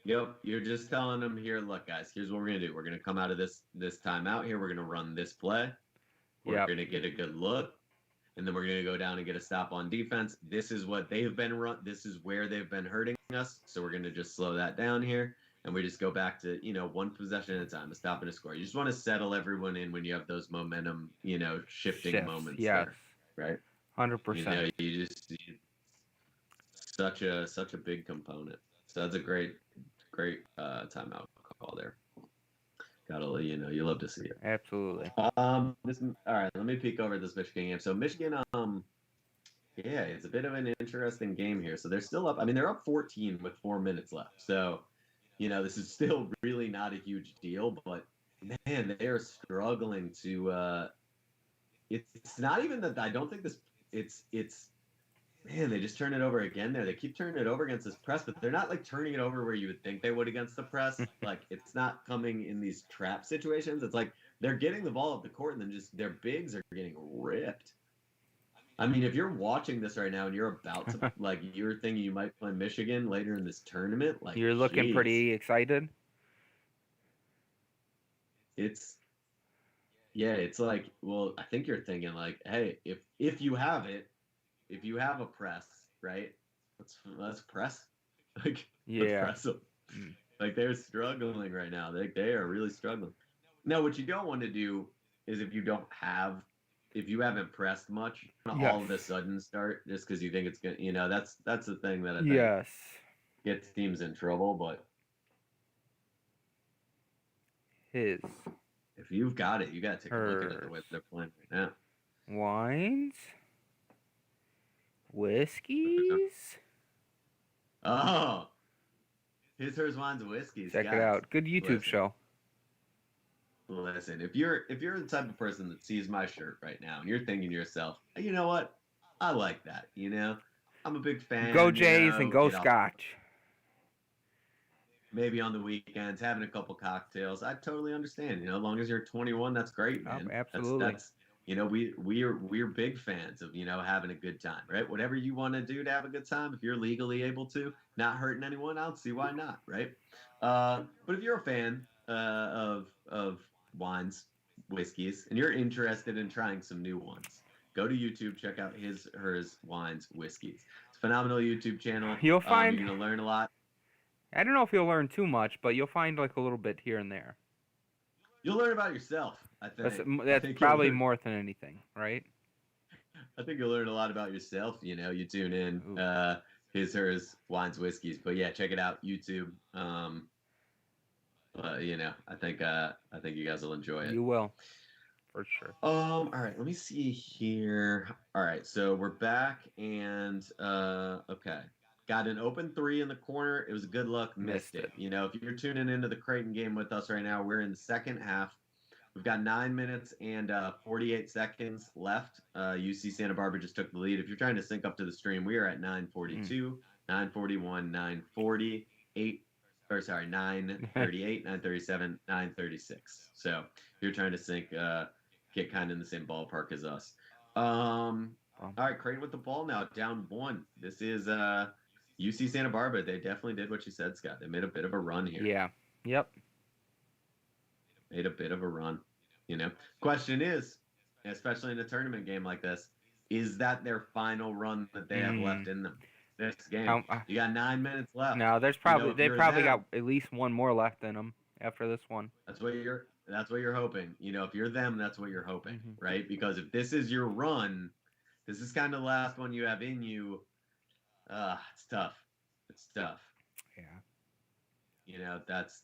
You're just telling them here. Look, guys. Here's what we're gonna do. We're gonna come out of this timeout here. We're gonna run this play. We're gonna get a good look, and then we're gonna go down and get a stop on defense. This is what they've been run. This is where they've been hurting us. So we're gonna just slow that down here, and we just go back to one possession at a time, a stop and a score. You just want to settle everyone in when you have those momentum, shifting moments. Yes. There, right. 100%. Such a big component. So that's a great timeout call there. Gotta you love to see it. Absolutely. All right, let me peek over this Michigan game. So Michigan, yeah, it's a bit of an interesting game here. So they're still up. I mean, they're up 14 with 4 minutes left. So, this is still really not a huge deal. But man, they are struggling to. It's not even that I don't think this. It's. Man, they just turn it over again there. They keep turning it over against this press, but they're not like turning it over where you would think they would against the press. Like it's not coming in these trap situations. It's like they're getting the ball up the court and then just their bigs are getting ripped. I mean, if you're watching this right now and you're about to like you're thinking you might play Michigan later in this tournament, like you're looking pretty excited. It's like, well, I think you're thinking like, hey, if you have it. If you have a press, right? Let's press. Like, let's press them. Like they're struggling right now. They are really struggling. Now, what you don't want to do is if you haven't pressed much, all of a sudden start just because you think it's gonna. That's the thing that I think gets teams in trouble. But if you've got it, you got to take a look at it the way they're playing right now. Wines. Whiskeys? Oh. His, hers, wines, and whiskeys. Check it out. Good YouTube show. Listen, if you're the type of person that sees my shirt right now and you're thinking to yourself, you know what? I like that, I'm a big fan. Go Jays and go Scotch. Maybe on the weekends, having a couple cocktails. I totally understand. As long as you're 21, that's great, man. Absolutely. That's we're big fans of having a good time, right? Whatever you want to do to have a good time, if you're legally able to, not hurting anyone, I don't see why not, right? But if you're a fan of wines, whiskeys, and you're interested in trying some new ones, go to YouTube, check out his, hers, wines, whiskeys. It's a phenomenal YouTube channel. You'll find you're gonna learn a lot. I don't know if you'll learn too much, but you'll find like a little bit here and there. You'll learn about yourself, I think. That's probably more than anything, right? I think you'll learn a lot about yourself. You tune in, his, hers, wines, whiskeys. But yeah, check it out, YouTube. I think you guys will enjoy it. You will, for sure. All right, let me see here. All right, so we're back and okay. Got an open three in the corner. It was a good look. Missed it. If you're tuning into the Creighton game with us right now, we're in the second half. We've got 9 minutes and 48 seconds left. UC Santa Barbara just took the lead. If you're trying to sync up to the stream, we are at 9:42, 9:41, 9:40, 9:38, 9:37, 9:36. So if you're trying to sync, get kind of in the same ballpark as us. All right, Creighton with the ball now, down 1. This is UC Santa Barbara. They definitely did what you said, Scott. They made a bit of a run here. Yeah. Yep. Made a bit of a run. Question is, especially in a tournament game like this, is that their final run that they have left in them? This game. You got 9 minutes left. No, there's probably they probably got at least one more left in them after this one. That's what you're That's what you're hoping. If you're them, that's what you're hoping, Mm-hmm. right? Because if this is your run, this is kind of the last one you have in you. It's tough. It's tough. Yeah. That's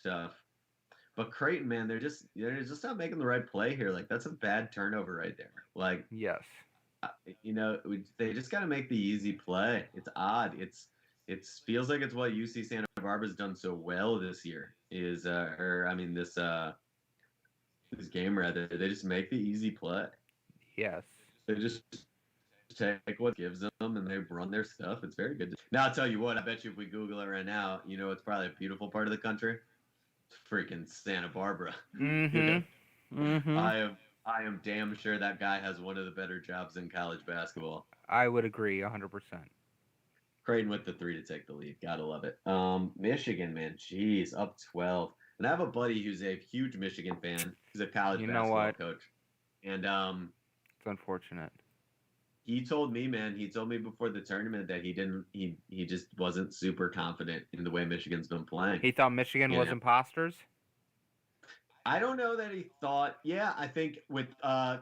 tough. But Creighton, man, they're just not making the right play here. Like that's a bad turnover right there. Like Yes. they just got to make the easy play. It's odd. It feels like it's what UC Santa Barbara's done so well this year. This game rather. They just make the easy play. Yes. They just take what gives them and they run their stuff. It's very good. Now I'll tell you what. I bet you if we Google it right now, it's probably a beautiful part of the country. It's freaking Santa Barbara. Mm-hmm. Mm-hmm. I am damn sure that guy has one of the better jobs in college basketball. I would agree 100%. Creighton with the 3 to take the lead. Gotta love it. Michigan, man, jeez, up 12. And I have a buddy who's a huge Michigan fan. He's a college basketball coach, and it's unfortunate. he told me before the tournament that he just wasn't super confident in the way Michigan's been playing. He thought Michigan was imposters? I don't know that he thought. Yeah, I think with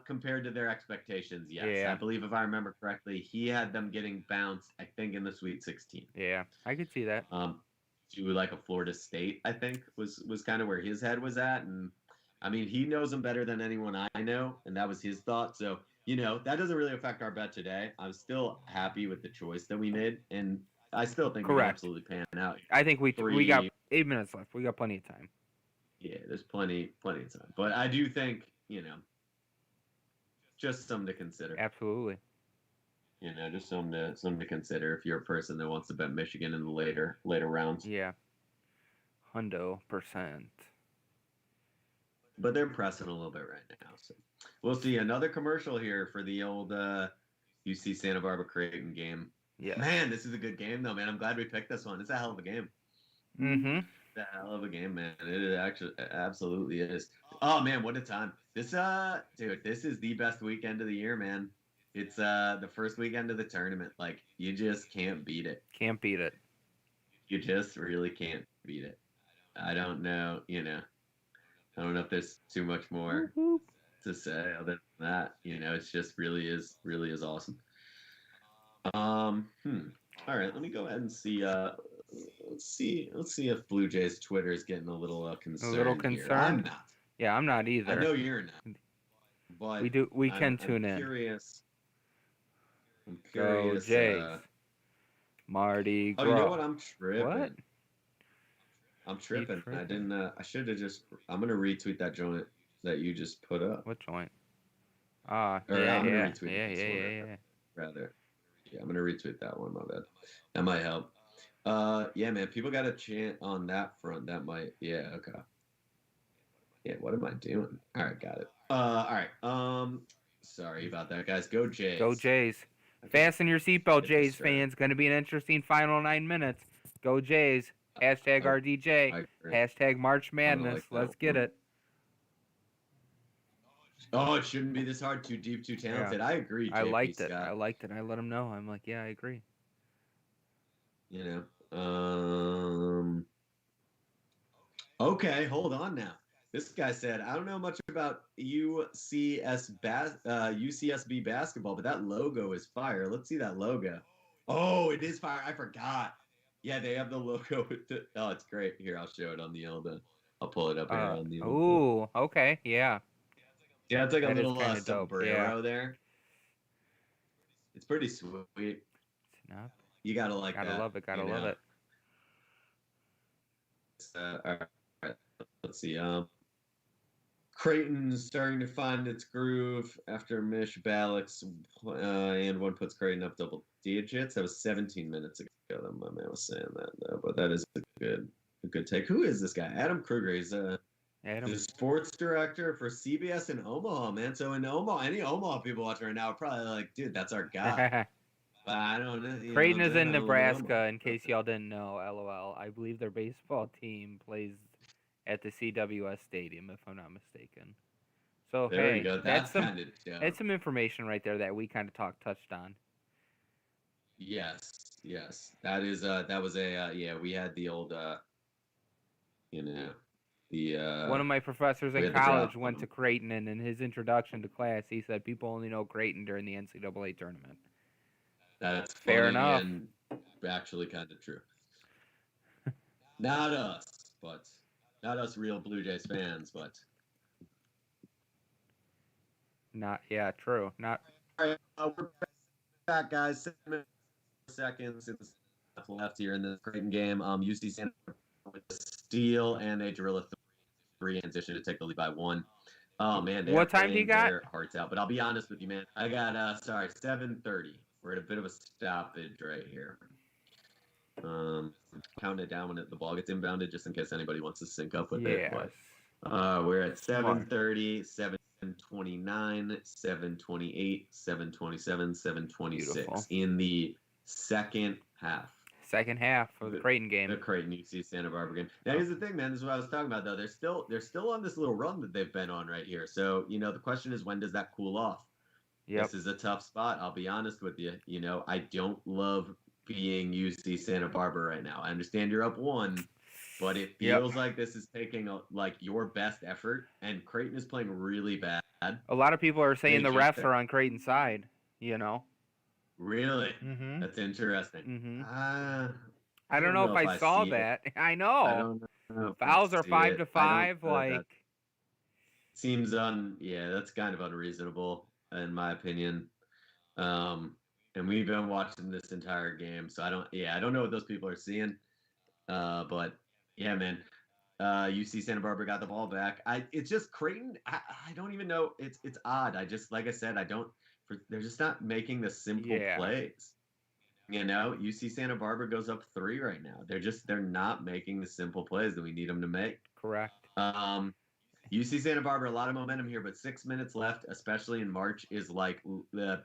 compared to their expectations, yes. Yeah. I believe if I remember correctly, he had them getting bounced, I think, in the Sweet 16. Yeah, I could see that. To like a Florida State, I think was kind of where his head was at. And I mean, he knows them better than anyone I know, and that was his thought. So, that doesn't really affect our bet today. I'm still happy with the choice that we made, and I still think we can absolutely pan out. I think we got 8 minutes left. We got plenty of time. Yeah, there's plenty of time. But I do think, just something to consider. Absolutely. Just something to consider if you're a person that wants to bet Michigan in the later rounds. Yeah. 100%. But they're pressing a little bit right now. So we'll see. Another commercial here for the old UC Santa Barbara Creighton game. Yeah. Man, this is a good game though, man. I'm glad we picked this one. It's a hell of a game. Mm-hmm. It's a hell of a game, man. It actually absolutely is. Oh man, what a time. This is the best weekend of the year, man. It's the first weekend of the tournament. Like you just can't beat it. Can't beat it. You just really can't beat it. I don't know, I don't know if there's too much more to say other than that. It's just really is awesome. All right, let me go ahead and see. Let's see if Blue Jays Twitter is getting a little concerned. A little concerned. Here. I'm not. Yeah, I'm not either. I know you're not. But we can tune in. I'm curious. Go Jays. Mardi Gras. Oh, you know what? I'm tripping. What? I'm tripping. I didn't. I should have just. I'm gonna retweet that joint that you just put up. What joint? I'm yeah. gonna retweet Yeah. Rather, yeah, I'm gonna retweet that one. My bad. That might help. Yeah, man. People got a chant on that front. That might. Yeah. Okay. Yeah. What am I doing? All right. Got it. All right. Sorry about that, guys. Go Jays. Go Jays. Fasten your seatbelt, Jays fans. Going to be an interesting final 9 minutes. Go Jays. Hashtag RDJ. Hashtag March Madness. Let's get it. Oh, it shouldn't be this hard. Too deep, too talented. Yeah. I agree. I liked it. I liked it. I let him know. I'm like, yeah, I agree. Okay, hold on now. This guy said, I don't know much about UCSB basketball, but that logo is fire. Let's see that logo. Oh, it is fire. I forgot. Yeah, they have the logo. Oh, it's great. Here, I'll show it on the I'll pull it up here on the Ooh, okay. Yeah. Yeah, it's like a little sombrero there. It's pretty sweet. Snap. You gotta like that. Gotta love it. Gotta love it. All right. Let's see. Creighton's starting to find its groove after Mish Balix and one puts Creighton up double digits. That was 17 minutes ago that my man was saying that, though. But that is a good take. Who is this guy? Adam Kruger. He's the sports director for CBS in Omaha, man. So in Omaha, any Omaha people watching right now are probably like, dude, that's our guy. But I don't know. Creighton is in Nebraska, in case y'all didn't know. LOL. I believe their baseball team plays at the CWS Stadium, if I'm not mistaken. So there you go. That's some information right there that we kind of touched on. Yes. That was we had the old One of my professors we in had the drop college on went them. to Creighton, and in his introduction to class, he said people only know Creighton during the NCAA tournament. That's Fair funny enough. and actually kind of true. Not us, but not us real Blue Jays fans, but True. Not all right. We're back, guys. 7 seconds left here in the Creighton game. UC Santa with a steal, and they drill a three transition to take the lead by 1. Oh man, What time do you got? Their hearts out. But I'll be honest with you, man. I got 7:30. We're at a bit of a stoppage right here. Count it down when the ball gets inbounded, just in case anybody wants to sync up with it. But we're at 7:30, 7:29, 7:28, 7:27, 7:26 in the second half. Second half of the Creighton game. The Creighton UC Santa Barbara game. Now here's the thing, man. This is what I was talking about, though. They're still on this little run that they've been on right here. So the question is, when does that cool off? Yep. This is a tough spot. I'll be honest with you. I don't love being UC Santa Barbara right now. I understand you're up 1, but it feels like this is taking your best effort, and Creighton is playing really bad. A lot of people are saying the refs are on Creighton's side. Really? Mm-hmm. That's interesting. Mm-hmm. I don't know if I saw that. I know. I don't know. Fouls are 5 to 5. Seems that's kind of unreasonable in my opinion. And we've been watching this entire game, so I don't know what those people are seeing. But yeah, man. UC Santa Barbara got the ball back. It's just Creighton. I don't even know. It's odd. Like I said, they're just not making the simple plays. UC Santa Barbara goes up 3 right now. They're not making the simple plays that we need them to make. Correct. UC Santa Barbara, a lot of momentum here, but 6 minutes left, especially in March, is like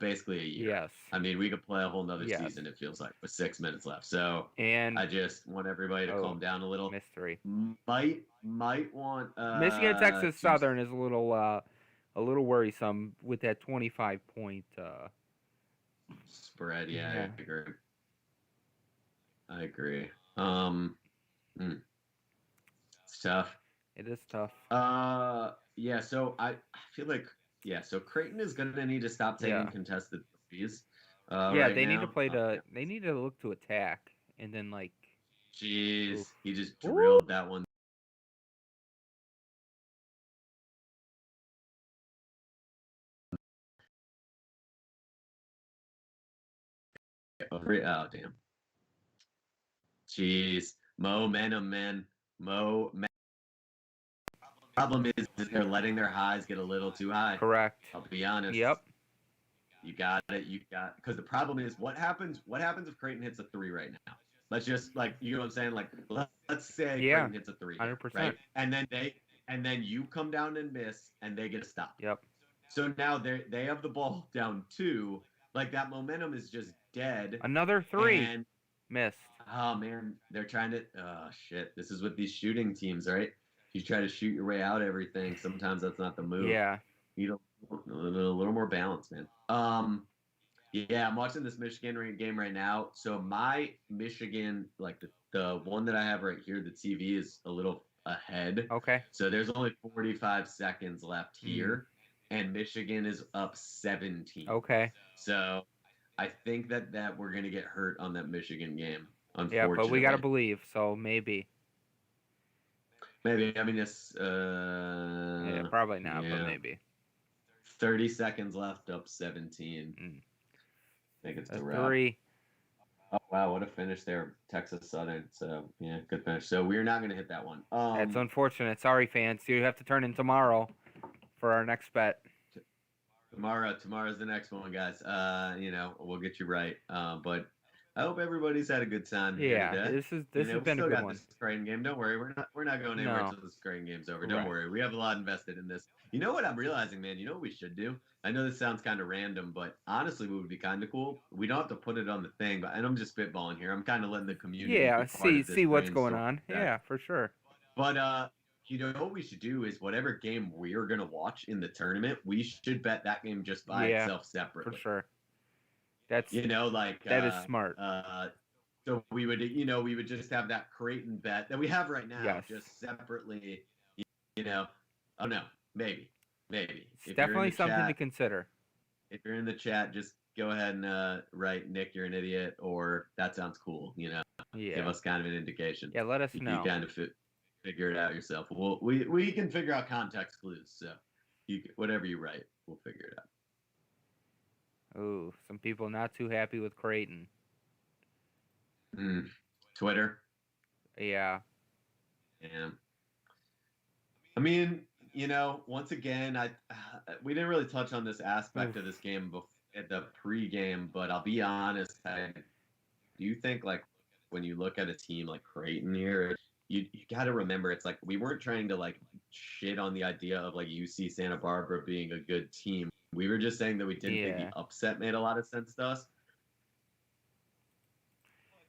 basically a year. Yes. I mean, we could play a whole nother season, it feels like, with 6 minutes left. So I just want everybody to calm down a little. Mystery. Might want Michigan, Texas Southern is a little worrisome with that 25-point spread. Yeah, I agree. It's tough. It is tough. So I feel like so Creighton is gonna need to stop taking contested threes. They need to play they need to look to attack and then Jeez, he just drilled that one. Oh damn. Jeez, momentum, man. Problem is they're letting their highs get a little too high. Correct. I'll be honest. Yep. You got it. Because the problem is what happens if Creighton hits a 3 right now? Let's just you know what I'm saying? Let's say Creighton hits a 3. 100%. Right? And then you come down and miss and they get a stop. Yep. So now they have the ball down 2. That momentum is just dead. Another 3. And missed. Oh man, they're trying to shit. This is with these shooting teams, right? You try to shoot your way out everything. Sometimes that's not the move. Yeah. You need a little more balance, man. I'm watching this Michigan game right now. So my Michigan, the one that I have right here, the TV is a little ahead. Okay. So there's only 45 seconds left here, and Michigan is up 17. Okay. So I think that we're gonna get hurt on that Michigan game. Unfortunately. Yeah, but we gotta believe. So maybe. Maybe. I mean, it's probably not, but maybe. 30 seconds left, up 17. I think it's a wrap. 3. Oh wow, what a finish there, Texas Southern. So yeah, good finish. So we're not gonna hit that one. That's unfortunate. Sorry, fans. You have to turn in tomorrow for our next bet. Tomorrow's the next one, guys. We'll get you right. But I hope everybody's had a good time. Yeah, this has been a good one. This Creighton game. Don't worry, we're not going anywhere until this Creighton game's over. Don't worry, we have a lot invested in this. You know what I'm realizing, man? You know what we should do? I know this sounds kind of random, but honestly, what would be kind of cool? We don't have to put it on the thing, and I'm just spitballing here. I'm kind of letting the community. Yeah, see what's going on. Yeah, for sure. But you know what we should do is whatever game we're gonna watch in the tournament, we should bet that game just by itself separately. For sure. That's that is smart. So we would just have that Creighton bet that we have right now, yes. just separately. oh no, maybe. It's definitely something to consider. If you're in the chat, just go ahead and write, Nick, you're an idiot, or that sounds cool. Yeah. Give us kind of an indication. Yeah, let us know. You kind of figure it out yourself. We can figure out context clues. So whatever you write, we'll figure it out. Ooh, some people not too happy with Creighton. Twitter. Yeah. Yeah. I mean, once again, we didn't really touch on this aspect of this game at the pregame, but I'll be honest. Do you think, like, when you look at a team like Creighton here, you got to remember, it's like we weren't trying to like shit on the idea of like UC Santa Barbara being a good team. We were just saying that we didn't think the upset made a lot of sense to us.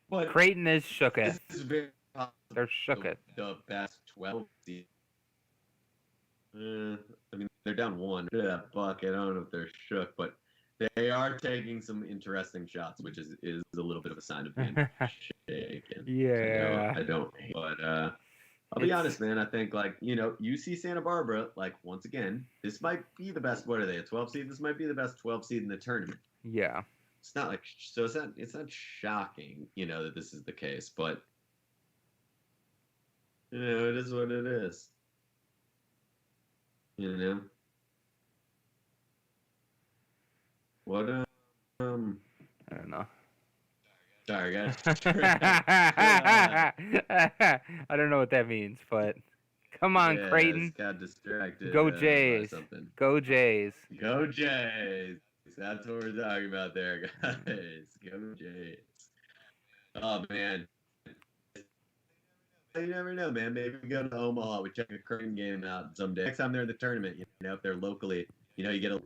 But Creighton is shook it. This is very They're shook it. The best 12 seed. I mean, they're down 1 to that bucket. I don't know if they're shook, but they are taking some interesting shots, which is a little bit of a sign of being shaken. Yeah. I don't. But I'll be honest, man. I think, like, UC Santa Barbara, like, once again, this might be the best. What are they? A 12 seed? This might be the best 12 seed in the tournament. Yeah. It's not like it's not shocking, that this is the case, but it is what it is. What I don't know. Sorry, guys. I don't know what that means, but come on, Creighton. Got distracted. Go Jays. Go Jays. Go Jays. That's what we're talking about there, guys. Go Jays. Oh, man. You never know, man. Maybe we go to Omaha. We check a Creighton game out someday. Next time they're in the tournament, if they're locally, you get how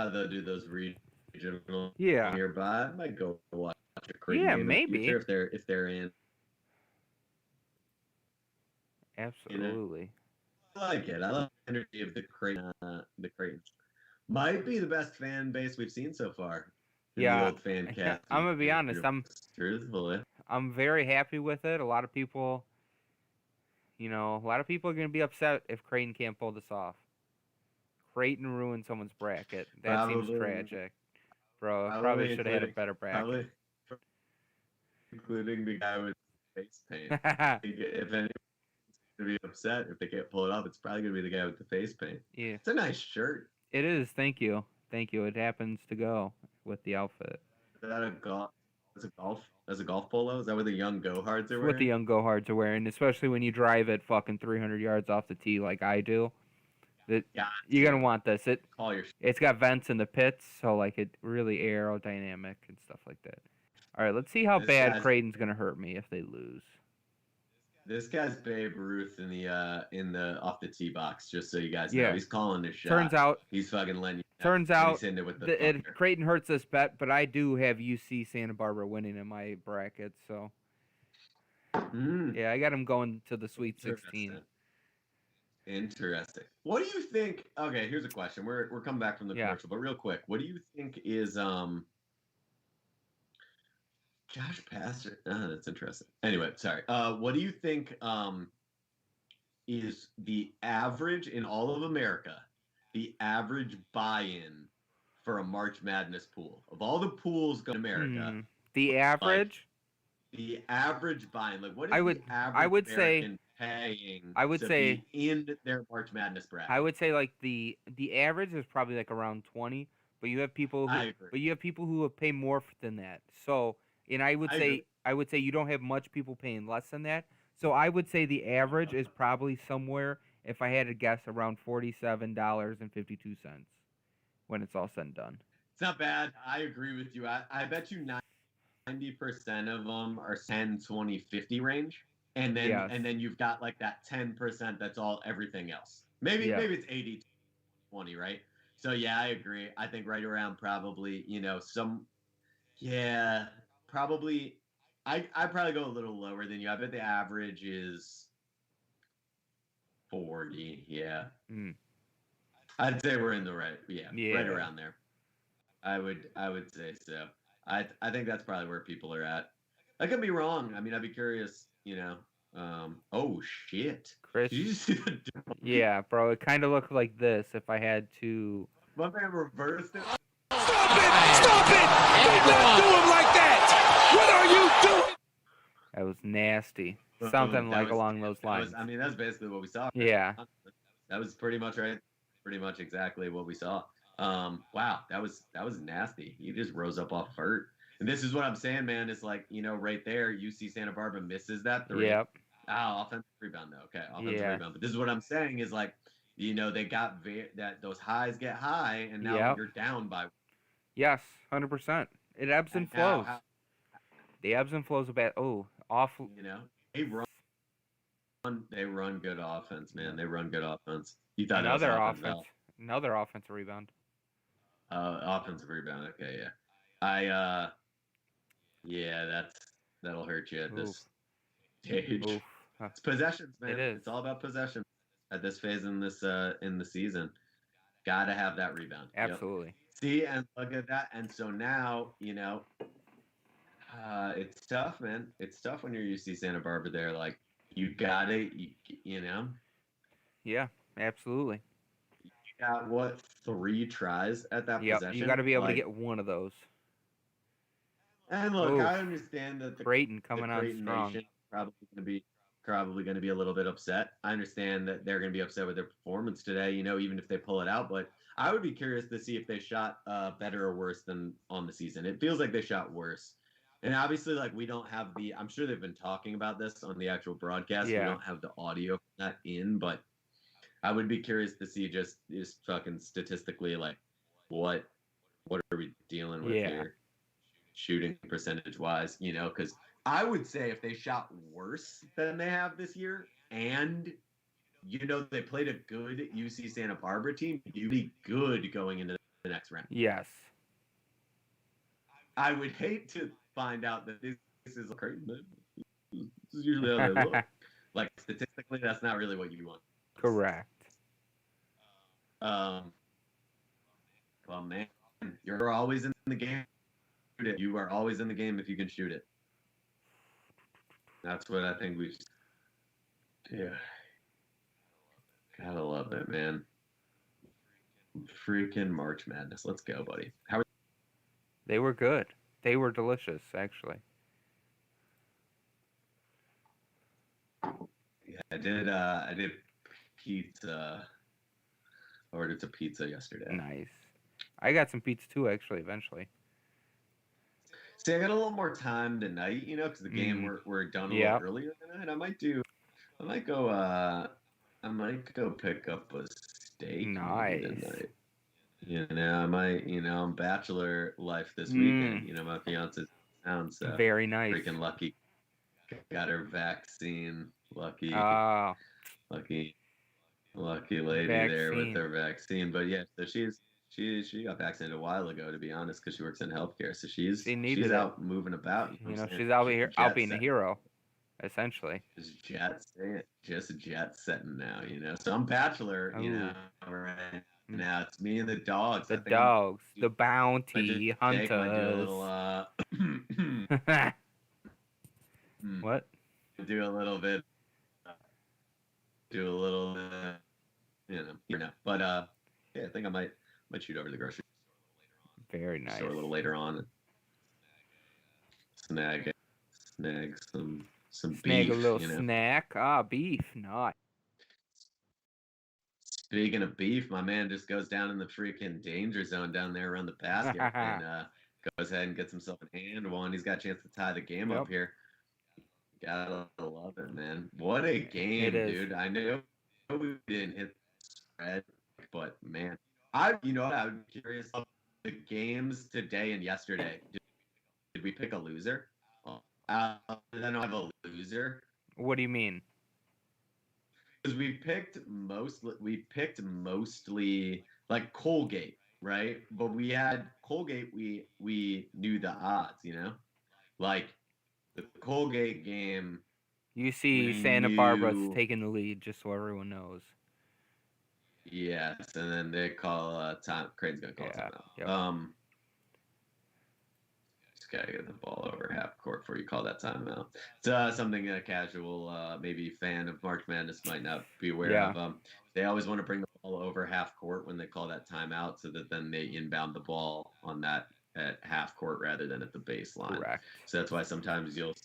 they'll do those regional nearby. I might go watch a Creighton game maybe. In the future if they're in. Absolutely. I like it. I love the energy of the Creighton. The Creighton might be the best fan base we've seen so far. Yeah. The old fan cast. I'm gonna be honest. Truthfully, I'm very happy with it. A lot of people. A lot of people are going to be upset if Creighton can't pull this off. Creighton ruined someone's bracket. That seems tragic. Bro, probably should have had a better bracket. Probably, including the guy with face paint. If anyone's going to be upset if they can't pull it off, it's probably going to be the guy with the face paint. Yeah. It's a nice shirt. It is. Thank you. It happens to go with the outfit. Is that a golf? That's a golf polo? Is that what the young go-hards are wearing? What the young go-hards are wearing, especially when you drive it fucking 300 yards off the tee like I do. You're going to want this. It's got vents in the pits, so like it really aerodynamic and stuff like that. All right, let's see how bad Creighton's going to hurt me if they lose. This guy's Babe Ruth in the off the tee box, just so you guys know. He's calling this shot. Turns out he's fucking letting you know. Turns out Creighton hurts this bet, but I do have UC Santa Barbara winning in my bracket, so yeah, I got him going to the Sweet 16. Interesting. What do you think? Okay, here's a question. We're coming back from the commercial, but real quick, what do you think is Josh Passer? That's interesting. Anyway, sorry. What do you think is the average in all of America? The average buy-in for a March Madness pool of all the pools in America. The average. The average buy-in. Like, what is the average I would American paying? To be in their March Madness bracket. I would say like the average is probably like around 20, but you have people who pay more than that. So, and I would say you don't have much people paying less than that. So I would say the average is probably somewhere, if I had to guess, around $47.52 when it's all said and done. It's not bad. I agree with you. I bet you 90% of them are 10, 20, 50 range. And then you've got like that 10% that's all everything else. Maybe it's 80, 20, right? So yeah, I agree. I think right around probably, probably I'd probably go a little lower than you. I bet the average is 40. Yeah. I'd say we're in the right. Yeah. Right around there. I would say so. I think that's probably where people are at. I could be wrong. I mean, I'd be curious, Oh shit! Chris. Did you see the Yeah, bro. It kind of looked like this if I had to. My man reversed it. Stop it! Stop it! Do not do him like that! What are you doing? That was nasty. Something like along those lines. That's basically what we saw. Yeah. That was pretty much right. Pretty much exactly what we saw. Wow, that was nasty. He just rose up off hurt. And this is what I'm saying, man. It's like, right there, UC Santa Barbara misses that 3. Yep. Offensive rebound though. Okay, offensive Yeah. rebound. But this is what I'm saying is like, they got that those highs get high, and now you're down by. Yes, 100%. It ebbs and flows. The ebbs and flows of off. They run good offense, man. They run good offense. You thought another that was offense, another offensive rebound. Offensive rebound. Okay, yeah. That'll hurt you at this stage. Oof. It's possessions, man. It is. It's all about possession at this phase in the season. Gotta have that rebound. Absolutely. Yep. See, and look at that. And so now, it's tough, man. It's tough when you're UC Santa Barbara there. Like, you gotta, Yeah, absolutely. You got, 3 tries at that possession? You got to be able to get one of those. And look, I understand that the Creighton coming on strong. Nation probably going to be a little bit upset. I understand that they're going to be upset with their performance today, even if they pull it out. But I would be curious to see if they shot better or worse than on the season. It feels like they shot worse. And obviously, like, we don't have I'm sure they've been talking about this on the actual broadcast. Yeah. We don't have the audio for that in, but I would be curious to see just fucking statistically, like, what are we dealing with here? Shooting percentage wise, because I would say if they shot worse than they have this year, and they played a good UC Santa Barbara team, you'd be good going into the next round. Yes. I would hate to find out that this is a Creighton. This is usually how they look. Like, statistically, that's not really what you want. Correct. Well, man, you're always in the game. You are always in the game if you can shoot it. That's what I think we. Yeah. Gotta love it, man. Freaking March Madness. Let's go, buddy. They were good. They were delicious, actually. Yeah, I did pizza. Ordered some pizza yesterday. Nice. I got some pizza too, actually, eventually. See, I got a little more time tonight, because the game we're done a little earlier tonight. I might go pick up a steak. Nice. Tonight. I might, I'm bachelor life this weekend. My fiance's in town, so very nice. Freaking lucky. Got her vaccine. Lucky. Lucky lady there with her vaccine. But yeah, so she got vaccinated a while ago, to be honest, because she works in healthcare. So she's out moving about. She's out being a hero, essentially. Just jet setting now, So I'm bachelor, right now. It's me and the dogs. The bounty hunters. What? Do a little bit. But yeah, I think I might shoot over to the grocery very nice store a little later on and snag some snag beef, a little snack. Beef, nice. Speaking of beef, my man just goes down in the freaking danger zone down there around the basket and goes ahead and gets himself an and one. He's got a chance to tie the game up here. Gotta love it, man. What a game, dude. I knew we didn't hit the spread, but man, I would be curious about the games today and yesterday. Did we pick a loser? I don't have a loser. What do you mean? Because we picked mostly like Colgate, right? But we had Colgate. We knew the odds, like the Colgate game. You see, Santa Barbara's taking the lead, just so everyone knows. Yes, and then they call time. Creighton's gonna call time out. Yep. just gotta get the ball over half court before you call that timeout. It's something a casual, maybe fan of March Madness might not be aware of. They always want to bring the ball over half court when they call that timeout, so that then they inbound the ball on that at half court rather than at the baseline. Correct. So that's why sometimes you'll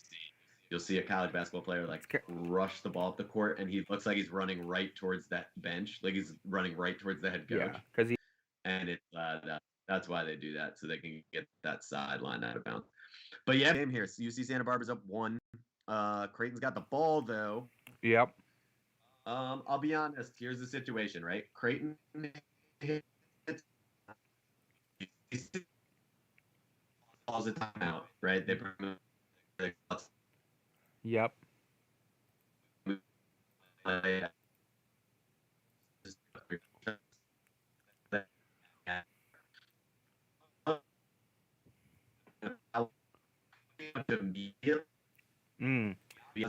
see a college basketball player rush the ball up the court, and he looks like he's running right towards that bench, like he's running right towards the head coach. Yeah, and it's that's why they do that, so they can get that sideline out of bounds. But yeah, game here. UC Santa Barbara's up 1. Creighton's got the ball though. Yep. I'll be honest. Here's the situation, right? Creighton calls a timeout, right? They bring Yep. Because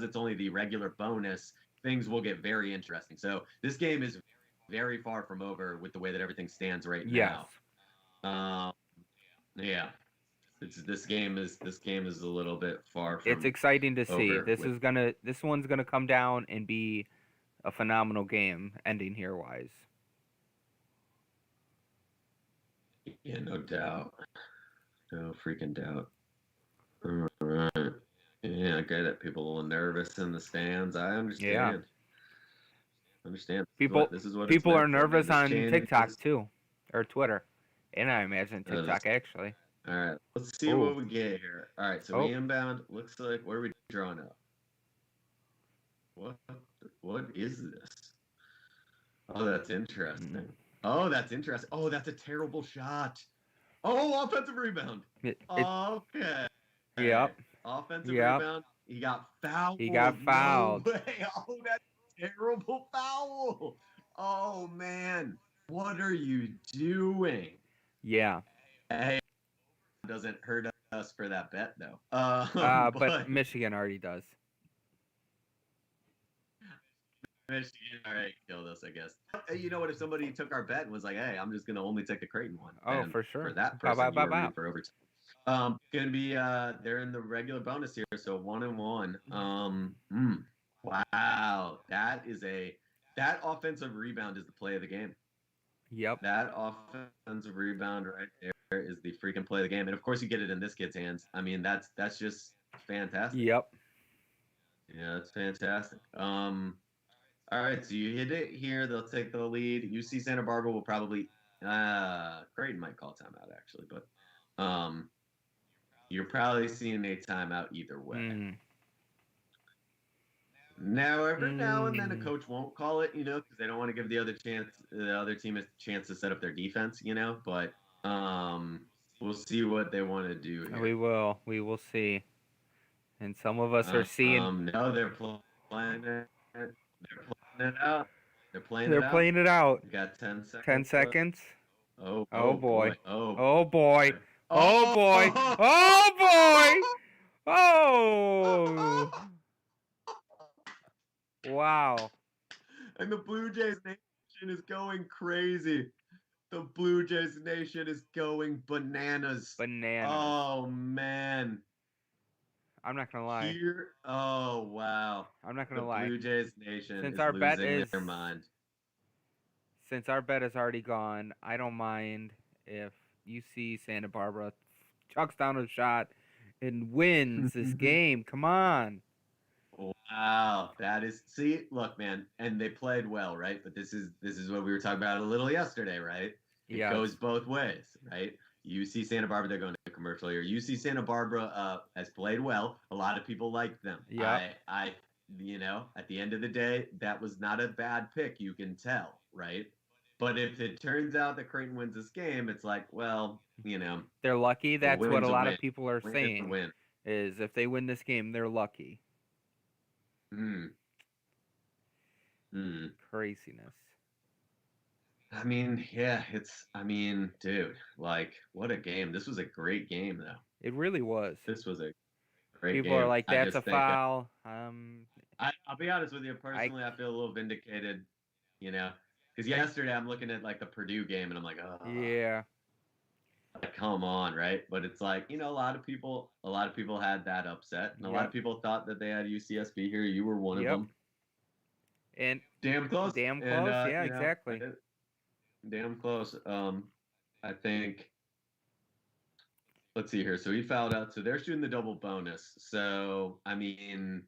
it's only the regular bonus, things will get very interesting. So this game is very far from over with the way that everything stands right now. Yeah. This game is a little bit far from. It's exciting to see. This one's gonna come down and be a phenomenal game, ending here wise. Yeah, no doubt. No freaking doubt. All right. Yeah, I get it. People a little nervous in the stands. I understand. Yeah. Understand. People are nervous on TikTok too, or Twitter, and I imagine TikTok actually. All right, let's see what we get here. All right, so we inbound. Looks like, what are we drawing up? What is this? Oh, that's interesting. Oh, that's interesting. Oh, that's a terrible shot. Oh, offensive rebound. Okay. Yep. Offensive rebound. He got fouled. No way. Oh, that's a terrible foul. Oh, man. What are you doing? Yeah. Hey, doesn't hurt us for that bet, though. But Michigan already does. Michigan already killed us, I guess. You know what? If somebody took our bet and was like, "Hey, I'm just gonna only take the Creighton one," oh, for sure. For that person, you were rooting for overtime. Gonna be they're in the regular bonus here, so 1-1. Wow, that offensive rebound is the play of the game. Yep. That offensive rebound right there is the freaking play of the game, and of course you get it in this kid's hands. I mean, that's just fantastic. Yep. Yeah, that's fantastic. All right, so you hit it here. They'll take the lead. UC Santa Barbara will probably Creighton might call timeout actually, but you're probably seeing a timeout either way. Now, every now and then a coach won't call it, because they don't want to give the other team a chance to set up their defense, but we'll see what they want to do here. We will see. And some of us are seeing. No, they're playing it. They're playing it out. We got 10 seconds. 10 seconds. Oh boy. Oh boy. Oh boy. Oh boy. Oh. Wow. And the Blue Jays Nation is going crazy. The Blue Jays Nation is going bananas. Oh, man. I'm not gonna lie. Oh, wow. I'm not gonna lie. Blue Jays Nation Since is our bet losing their mind. Since our bet is already gone, I don't mind if UC Santa Barbara chucks down a shot and wins this game. Come on. Wow, look, man, and they played well, right? But this is what we were talking about a little yesterday, right? It goes both ways, right? UC Santa Barbara, they're going to commercial here. UC Santa Barbara has played well. A lot of people like them. Yeah. I at the end of the day, that was not a bad pick. You can tell, right? But if it turns out that Creighton wins this game, it's like, well, they're lucky. That's what a lot of people are saying. Is if they win this game, they're lucky. Craziness. I mean, dude, like, what a game. This was a great game, though. It really was. This was a great game. People are like, that's a foul. I'll be honest with you. Personally, I feel a little vindicated, because yesterday I'm looking at, like, the Purdue game, and I'm like, oh. Yeah. like, come on, right? But it's like, a lot of people had that upset, and a lot of Yep. people thought that they had UCSB here. You were one of Yep. them. And Damn close. damn And close. Yeah, exactly. damn close. I think. Let's see here. So he fouled out. So they're shooting the double bonus. So I mean,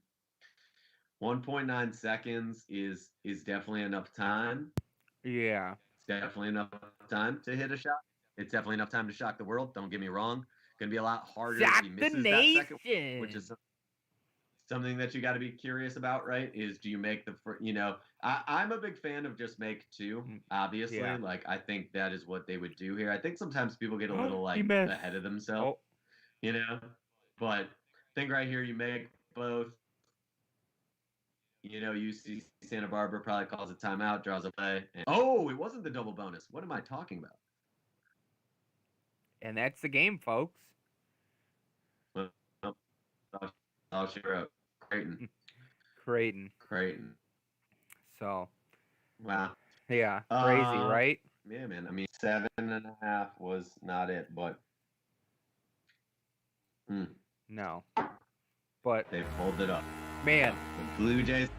1.9 seconds is definitely enough time. Yeah. It's definitely enough time to hit a shot. It's definitely enough time to shock the world. Don't get me wrong. Going to be a lot harder if Shock he the misses that second, nation. which is something that you got to be curious about, right? Is do you make I'm a big fan of just make two, obviously. Yeah. Like, I think that is what they would do here. I think sometimes people get a little, He like, missed. ahead of themselves, but I think right here you make both. UC Santa Barbara probably calls a timeout, draws a play. And, it wasn't the double bonus. What am I talking about? And that's the game, folks. Well, I'll share out. Creighton. So. Wow. Yeah, crazy, right? Yeah, man. I mean, 7.5 was not it, but no. But they pulled it up. Man, the Blue Jays.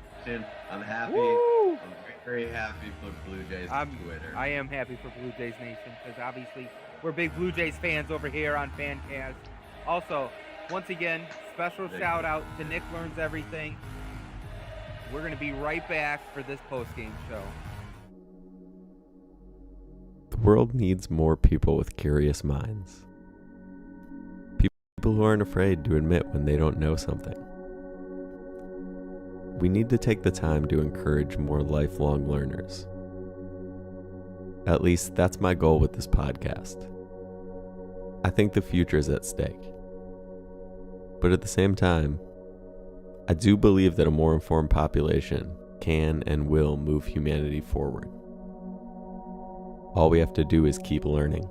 I'm happy. Woo! I'm very happy for Blue Jays Twitter. I am happy for Blue Jays Nation because obviously we're big Blue Jays fans over here on Fancast. Also, once again, special shout out to Nick Learns Everything. We're going to be right back for this post-game show. The world needs more people with curious minds. People who aren't afraid to admit when they don't know something. We need to take the time to encourage more lifelong learners. At least that's my goal with this podcast. I think the future is at stake. But at the same time, I do believe that a more informed population can and will move humanity forward. All we have to do is keep learning.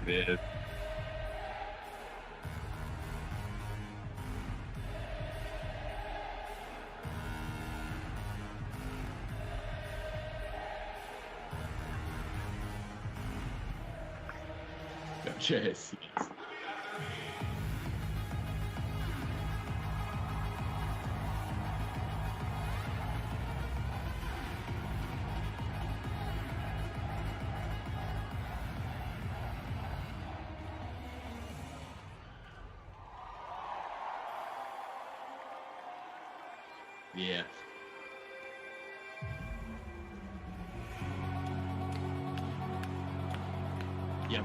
It is. Go Chase. Yes. Yeah.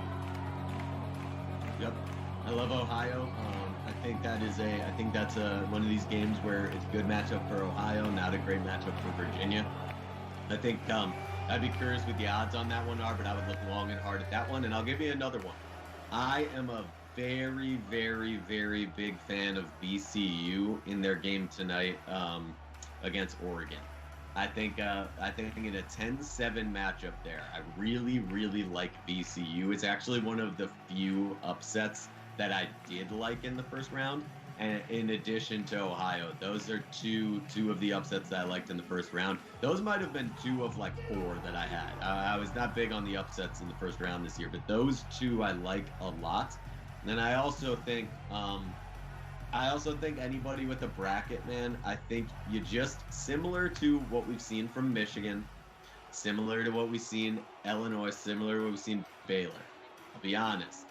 Yep. I love Ohio. I think that's one of these games where it's a good matchup for Ohio, not a great matchup for Virginia. I think I'd be curious with the odds on that one, but I would look long and hard at that one. And I'll give you another one. I am a very, very, very big fan of VCU in their game tonight against Oregon. I think in a 10-7 matchup there, I really, really like VCU. It's actually one of the few upsets that I did like in the first round. And in addition to Ohio, those are two of the upsets that I liked in the first round. Those might have been 2 of like 4 that I had. I was not big on the upsets in the first round this year, but those 2 I like a lot. And I also think anybody with a bracket, man, I think you just, similar to what we've seen from Michigan, similar to what we've seen Illinois, similar to what we've seen Baylor. I'll be honest.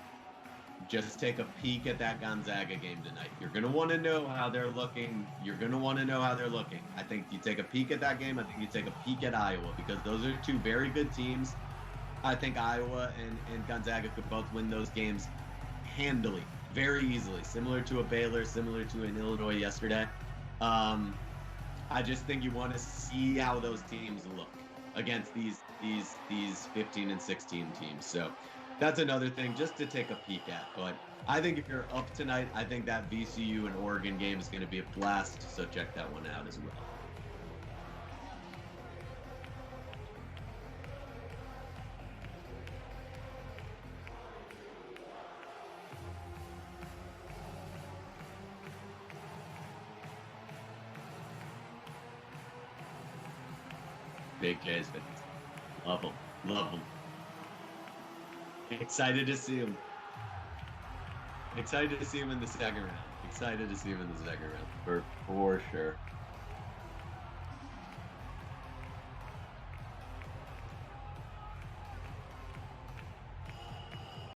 Just take a peek at that Gonzaga game tonight. You're going to want to know how they're looking. I think you take a peek at that game. I think you take a peek at Iowa because those are 2 very good teams. I think Iowa and Gonzaga could both win those games handily, very easily, similar to a Baylor, similar to an Illinois yesterday. I just think you want to see how those teams look against these 15 and 16 teams. So that's another thing just to take a peek at. But I think if you're up tonight, I think that VCU and Oregon game is going to be a blast. So check that one out as well. big Jays fans. Love them. Love them. Excited to see him. Excited to see him in the second round. Excited to see him in the second round. For sure.